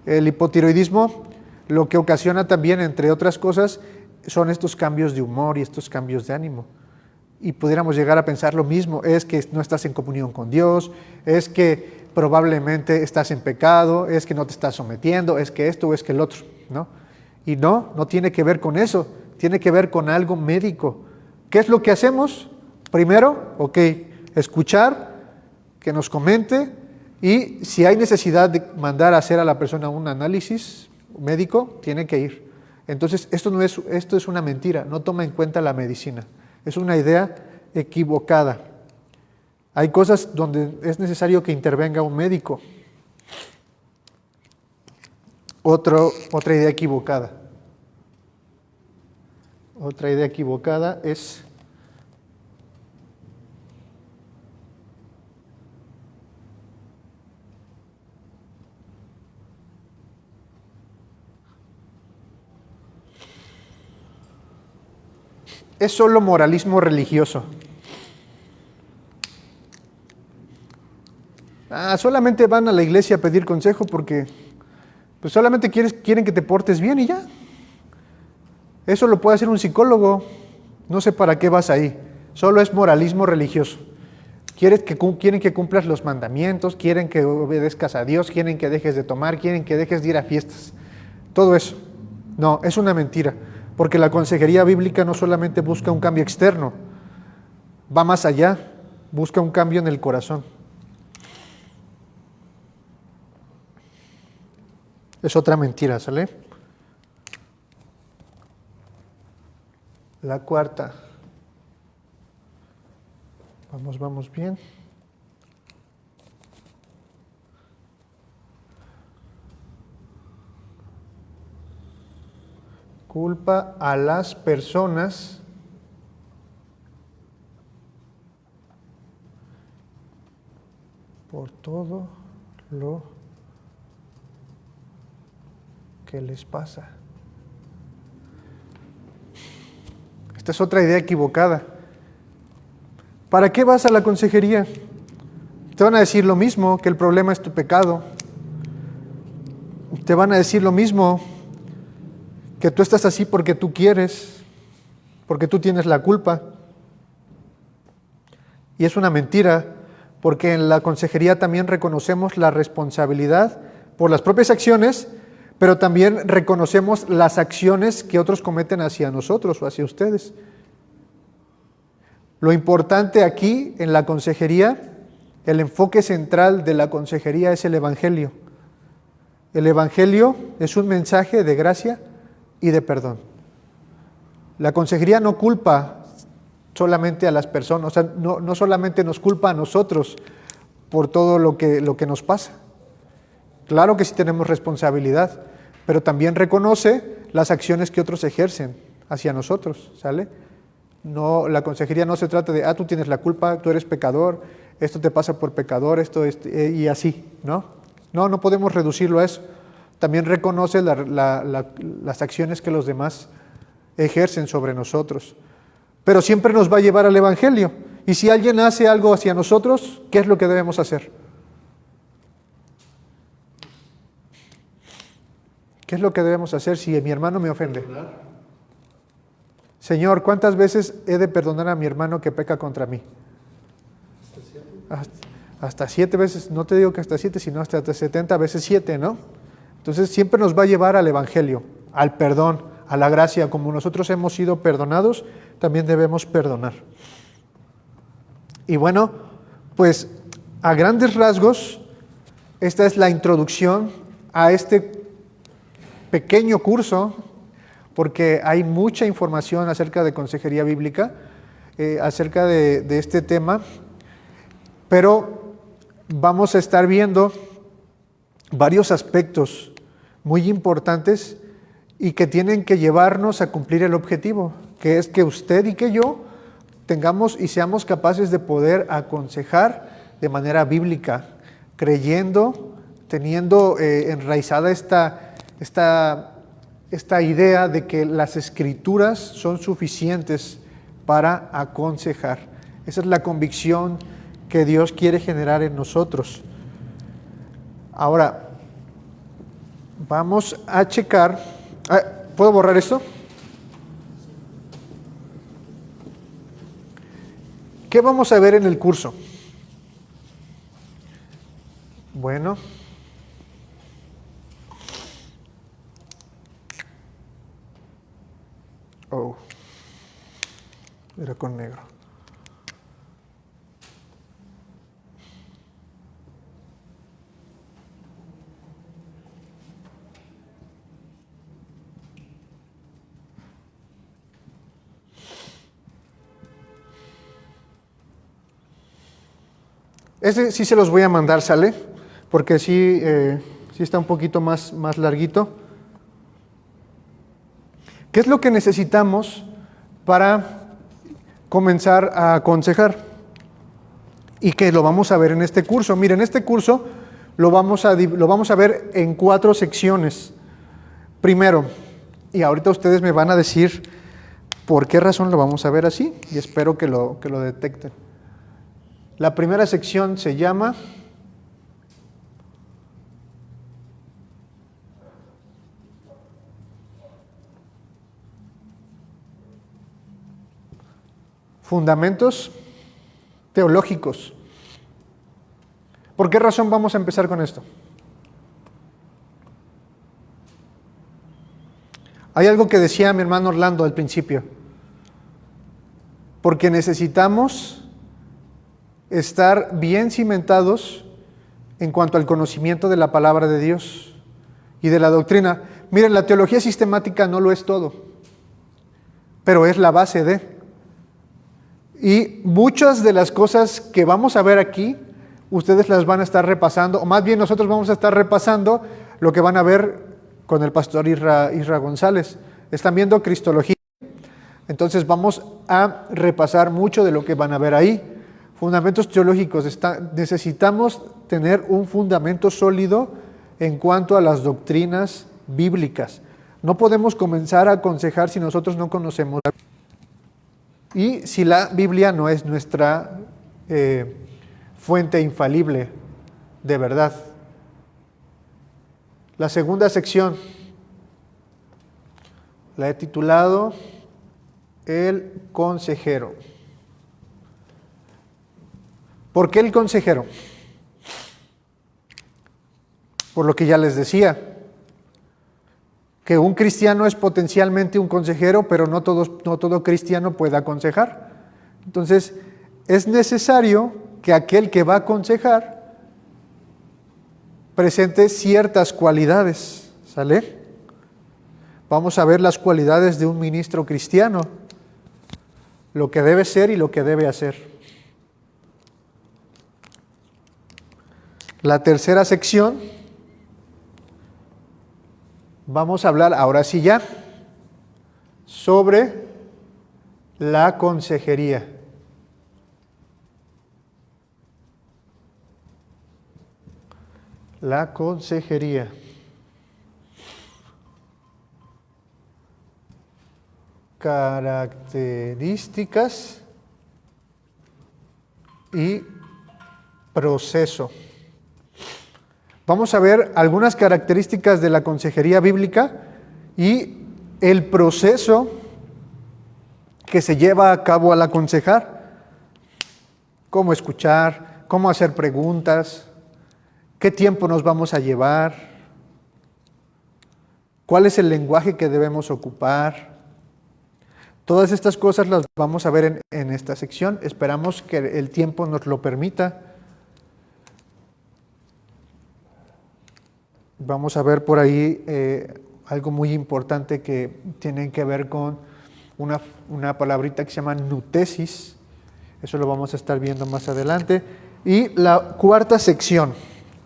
Speaker 1: El hipotiroidismo lo que ocasiona también, entre otras cosas, son estos cambios de humor y estos cambios de ánimo. Y pudiéramos llegar a pensar lo mismo: es que no estás en comunión con Dios, es que probablemente estás en pecado, es que no te estás sometiendo, es que esto o es que el otro, ¿no? Y no tiene que ver con eso, tiene que ver con algo médico. ¿Qué es lo que hacemos? Primero, escuchar, que nos comente, y si hay necesidad de mandar a hacer a la persona un análisis médico, tiene que ir. Entonces, esto es una mentira, no toma en cuenta la medicina. Es una idea equivocada. Hay cosas donde es necesario que intervenga un médico. Otra idea equivocada. Otra idea equivocada es solo moralismo religioso. Solamente van a la iglesia a pedir consejo porque pues solamente quieren que te portes bien y ya. Eso lo puede hacer un psicólogo. No sé para qué vas ahí. Solo es moralismo religioso. Quieren que cumplas los mandamientos, quieren que obedezcas a Dios, quieren que dejes de tomar, quieren que dejes de ir a fiestas. Todo eso. No, es una mentira. Porque la consejería bíblica no solamente busca un cambio externo, va más allá, busca un cambio en el corazón. Es otra mentira, ¿sale? La cuarta. Vamos bien. Culpa a las personas por todo lo que les pasa. Esta es otra idea equivocada. ¿Para qué vas a la consejería? Te van a decir lo mismo, que el problema es tu pecado. Te van a decir lo mismo, que tú estás así porque tú quieres, porque tú tienes la culpa. Y es una mentira, porque en la consejería también reconocemos la responsabilidad por las propias acciones, pero también reconocemos las acciones que otros cometen hacia nosotros o hacia ustedes. Lo importante aquí en la consejería, el enfoque central de la consejería es el Evangelio. El Evangelio es un mensaje de gracia y de perdón. La consejería no culpa solamente a las personas, o sea, no solamente nos culpa a nosotros por todo lo que nos pasa. Claro que sí tenemos responsabilidad, pero también reconoce las acciones que otros ejercen hacia nosotros, ¿sale? No, la consejería no se trata de, tú tienes la culpa, tú eres pecador, esto te pasa por pecador, y así, ¿no? No podemos reducirlo a eso. También reconoce las acciones que los demás ejercen sobre nosotros. Pero siempre nos va a llevar al Evangelio. Y si alguien hace algo hacia nosotros, ¿qué es lo que debemos hacer? ¿Qué es lo que debemos hacer si mi hermano me ofende? Señor, ¿cuántas veces he de perdonar a mi hermano que peca contra mí? Hasta 7 veces, no te digo que hasta 7, sino hasta 70 veces 7, ¿no? Entonces siempre nos va a llevar al Evangelio, al perdón, a la gracia. Como nosotros hemos sido perdonados, también debemos perdonar. Y bueno, pues a grandes rasgos, esta es la introducción a este pequeño curso, porque hay mucha información acerca de consejería bíblica, acerca de este tema, pero vamos a estar viendo varios aspectos muy importantes y que tienen que llevarnos a cumplir el objetivo, que es que usted y que yo tengamos y seamos capaces de poder aconsejar de manera bíblica, creyendo, teniendo enraizada esta idea de que las Escrituras son suficientes para aconsejar. Esa es la convicción que Dios quiere generar en nosotros. Ahora, vamos a checar. ¿Puedo borrar esto? ¿Qué vamos a ver en el curso? Bueno, era con negro. Ese sí se los voy a mandar, ¿sale? Porque sí está un poquito más larguito. ¿Qué es lo que necesitamos para comenzar a aconsejar? Y que lo vamos a ver en este curso. Miren, este curso lo vamos a ver en 4 secciones. Primero, y ahorita ustedes me van a decir por qué razón lo vamos a ver así, y espero que lo detecten. La primera sección se llama Fundamentos teológicos. ¿Por qué razón vamos a empezar con esto? Hay algo que decía mi hermano Orlando al principio. Porque necesitamos estar bien cimentados en cuanto al conocimiento de la palabra de Dios y de la doctrina. Miren, la teología sistemática no lo es todo, pero es la base de. Y muchas de las cosas que vamos a ver aquí, ustedes las van a estar repasando, o más bien nosotros vamos a estar repasando lo que van a ver con el pastor Isra González. Están viendo Cristología. Entonces vamos a repasar mucho de lo que van a ver ahí. Fundamentos teológicos. Necesitamos tener un fundamento sólido en cuanto a las doctrinas bíblicas. No podemos comenzar a aconsejar si nosotros no conocemos la Biblia. Y si la Biblia no es nuestra fuente infalible de verdad. La segunda sección la he titulado El consejero. ¿Por qué el consejero? Por lo que ya les decía, que un cristiano es potencialmente un consejero, pero no todo cristiano puede aconsejar. Entonces, es necesario que aquel que va a aconsejar presente ciertas cualidades, ¿sale? Vamos a ver las cualidades de un ministro cristiano, lo que debe ser y lo que debe hacer. La tercera sección, vamos a hablar ahora sí ya sobre la consejería. La consejería. Características y proceso. Vamos a ver algunas características de la consejería bíblica y el proceso que se lleva a cabo al aconsejar. Cómo escuchar, cómo hacer preguntas, qué tiempo nos vamos a llevar, cuál es el lenguaje que debemos ocupar. Todas estas cosas las vamos a ver en esta sección. Esperamos que el tiempo nos lo permita. Vamos a ver por ahí algo muy importante que tiene que ver con una palabrita que se llama nutesis. Eso lo vamos a estar viendo más adelante. Y la cuarta sección.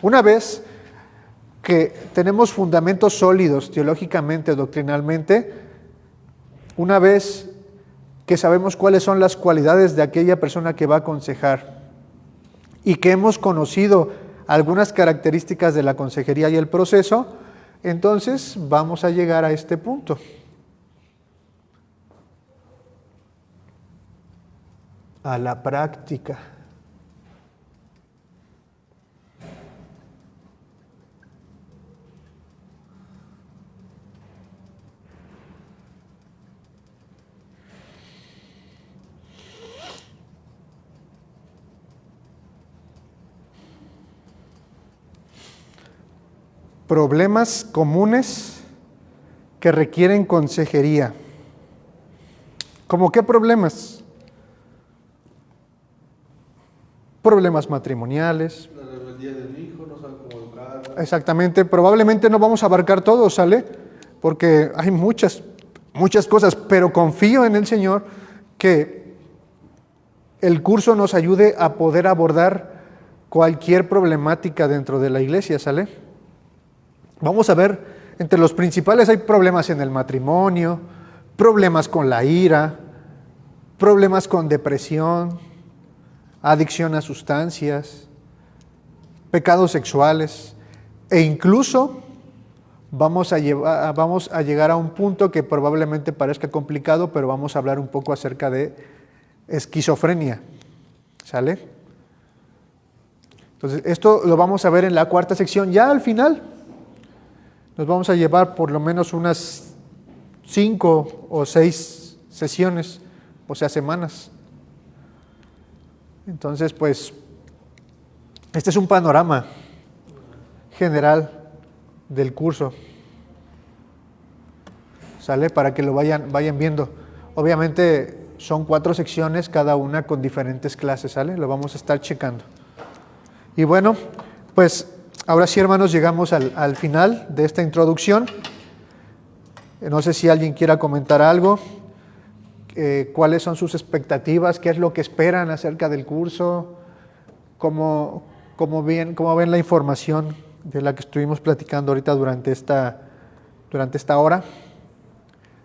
Speaker 1: Una vez que tenemos fundamentos sólidos teológicamente, doctrinalmente, una vez que sabemos cuáles son las cualidades de aquella persona que va a aconsejar y que hemos conocido algunas características de la consejería y el proceso, entonces vamos a llegar a este punto. A la práctica. Problemas comunes que requieren consejería. ¿Cómo qué problemas? Problemas matrimoniales.
Speaker 2: La rebeldía del hijo, no saben cómo educar.
Speaker 1: Exactamente, probablemente no vamos a abarcar todo, ¿sale? Porque hay muchas cosas, pero confío en el Señor que el curso nos ayude a poder abordar cualquier problemática dentro de la iglesia, ¿sale? Vamos a ver, entre los principales hay problemas en el matrimonio, problemas con la ira, problemas con depresión, adicción a sustancias, pecados sexuales, e incluso vamos a llegar a un punto que probablemente parezca complicado, pero vamos a hablar un poco acerca de esquizofrenia, ¿sale? Entonces, esto lo vamos a ver en la cuarta sección. Ya al final nos vamos a llevar por lo menos unas 5 o 6 sesiones, o sea, semanas. Entonces, pues, este es un panorama general del curso, ¿sale? Para que lo vayan viendo. Obviamente, son 4 secciones, cada una con diferentes clases, ¿sale? Lo vamos a estar checando. Y bueno, pues ahora sí, hermanos, llegamos al final de esta introducción. No sé si alguien quiera comentar algo. ¿Cuáles son sus expectativas? ¿Qué es lo que esperan acerca del curso? ¿Cómo ven la información de la que estuvimos platicando ahorita durante esta hora?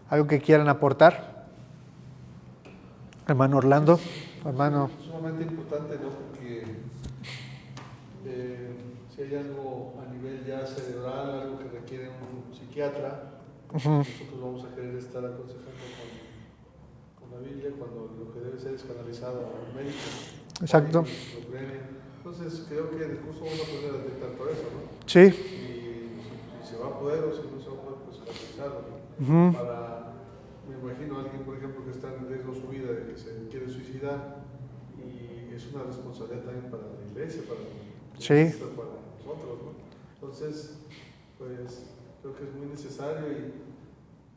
Speaker 1: ¿Algo que quieran aportar? Hermano Orlando, hermano.
Speaker 2: Es sumamente importante, ¿no? Porque si hay algo a nivel ya cerebral, algo que requiere un psiquiatra, nosotros vamos a querer estar aconsejando con la Biblia, cuando lo que debe ser es canalizado a un médico.
Speaker 1: Exacto.
Speaker 2: Entonces creo que en el curso vamos a poder detectar todo eso, ¿no?
Speaker 1: Sí.
Speaker 2: Y si se va a poder o si no se va a poder, pues canalizarlo, ¿no? Me imagino a alguien, por ejemplo, que está en riesgo de su vida, de que se quiere suicidar, y es una responsabilidad también para la iglesia, para nosotros, ¿no? Entonces, pues creo que es muy necesario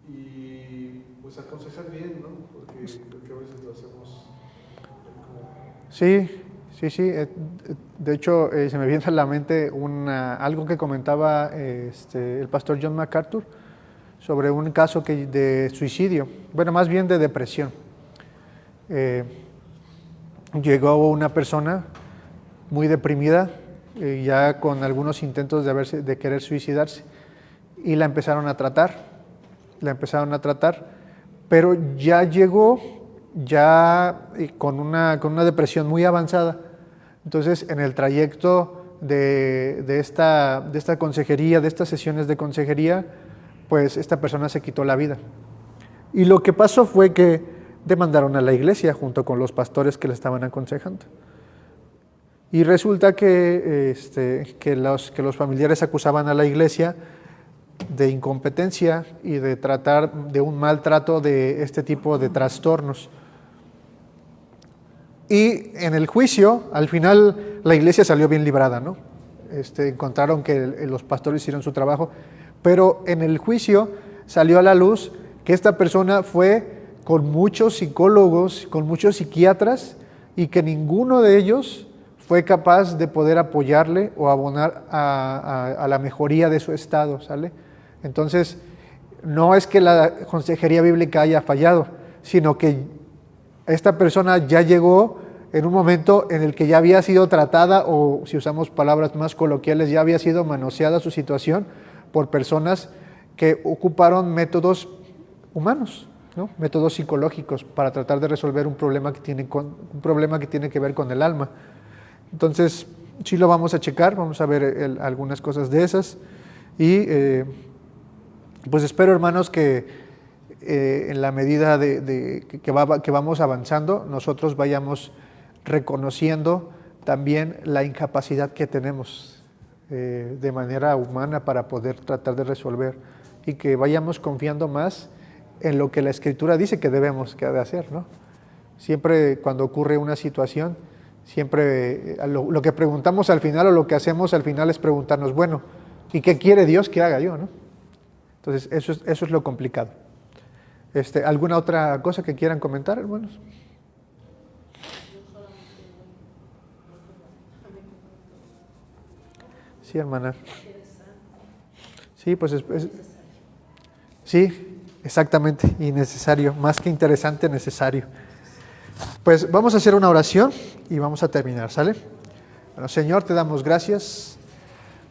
Speaker 2: y pues aconsejar bien, ¿no? Porque creo que a veces lo hacemos como...
Speaker 1: Sí. De hecho, se me viene a la mente algo que comentaba el pastor John MacArthur sobre un caso de suicidio, bueno, más bien de depresión. Llegó una persona muy deprimida, ya con algunos intentos de querer suicidarse, y la empezaron a tratar, pero ya llegó con una depresión muy avanzada. Entonces, en el trayecto de esta consejería, de estas sesiones de consejería, pues esta persona se quitó la vida. Y lo que pasó fue que demandaron a la iglesia junto con los pastores que le estaban aconsejando. Y resulta que los familiares acusaban a la iglesia de incompetencia y de tratar de un maltrato de este tipo de trastornos. Y en el juicio, al final, la iglesia salió bien librada, ¿no? Encontraron que los pastores hicieron su trabajo, pero en el juicio salió a la luz que esta persona fue con muchos psicólogos, con muchos psiquiatras, y que ninguno de ellos fue capaz de poder apoyarle o abonar a la mejoría de su estado, ¿sale? Entonces, no es que la consejería bíblica haya fallado, sino que esta persona ya llegó en un momento en el que ya había sido tratada, o si usamos palabras más coloquiales, ya había sido manoseada su situación por personas que ocuparon métodos humanos, ¿no? Métodos psicológicos para tratar de resolver un problema que tiene que ver con el alma. Entonces, sí lo vamos a checar, vamos a ver algunas cosas de esas, y pues espero, hermanos, que en la medida que vamos avanzando, nosotros vayamos reconociendo también la incapacidad que tenemos de manera humana para poder tratar de resolver, y que vayamos confiando más en lo que la Escritura dice que debemos de hacer, ¿no? Siempre cuando ocurre una situación, siempre lo que preguntamos al final, o lo que hacemos al final, es preguntarnos, bueno, ¿y qué quiere Dios que haga yo, no? Entonces, eso es lo complicado. ¿Alguna otra cosa que quieran comentar, hermanos? Sí, hermana. Sí, pues sí, exactamente, y necesario, más que interesante, necesario. Pues vamos a hacer una oración y vamos a terminar, ¿sale? Bueno, Señor, te damos gracias.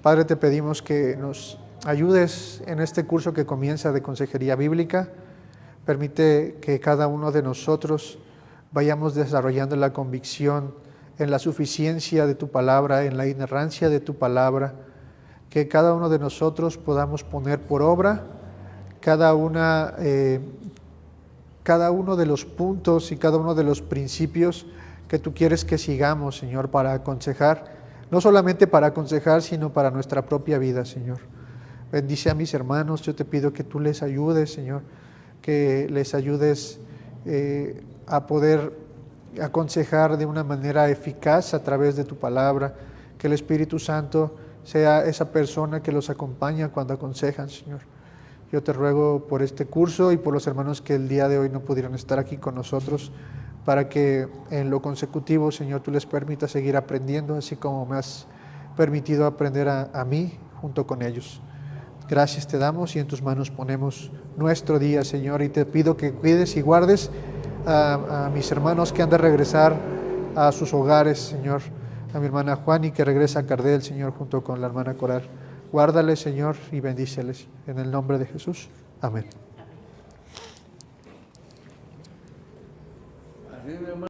Speaker 1: Padre, te pedimos que nos ayudes en este curso que comienza de consejería bíblica. Permite que cada uno de nosotros vayamos desarrollando la convicción en la suficiencia de tu palabra, en la inerrancia de tu palabra, que cada uno de nosotros podamos poner por obra cada uno de los puntos y cada uno de los principios que tú quieres que sigamos, Señor, para aconsejar, no solamente para aconsejar, sino para nuestra propia vida, Señor. Bendice a mis hermanos, yo te pido que tú les ayudes, Señor, que les ayudes a poder aconsejar de una manera eficaz a través de tu palabra, que el Espíritu Santo sea esa persona que los acompaña cuando aconsejan, Señor. Yo te ruego por este curso y por los hermanos que el día de hoy no pudieron estar aquí con nosotros, para que en lo consecutivo, Señor, tú les permitas seguir aprendiendo, así como me has permitido aprender a mí junto con ellos. Gracias te damos y en tus manos ponemos nuestro día, Señor, y te pido que cuides y guardes a mis hermanos que han de regresar a sus hogares, Señor, a mi hermana Juani que regresa a Cardel, Señor, junto con la hermana Coral. Guárdales, Señor, y bendíceles. En el nombre de Jesús. Amén.
Speaker 4: Así, mi hermano.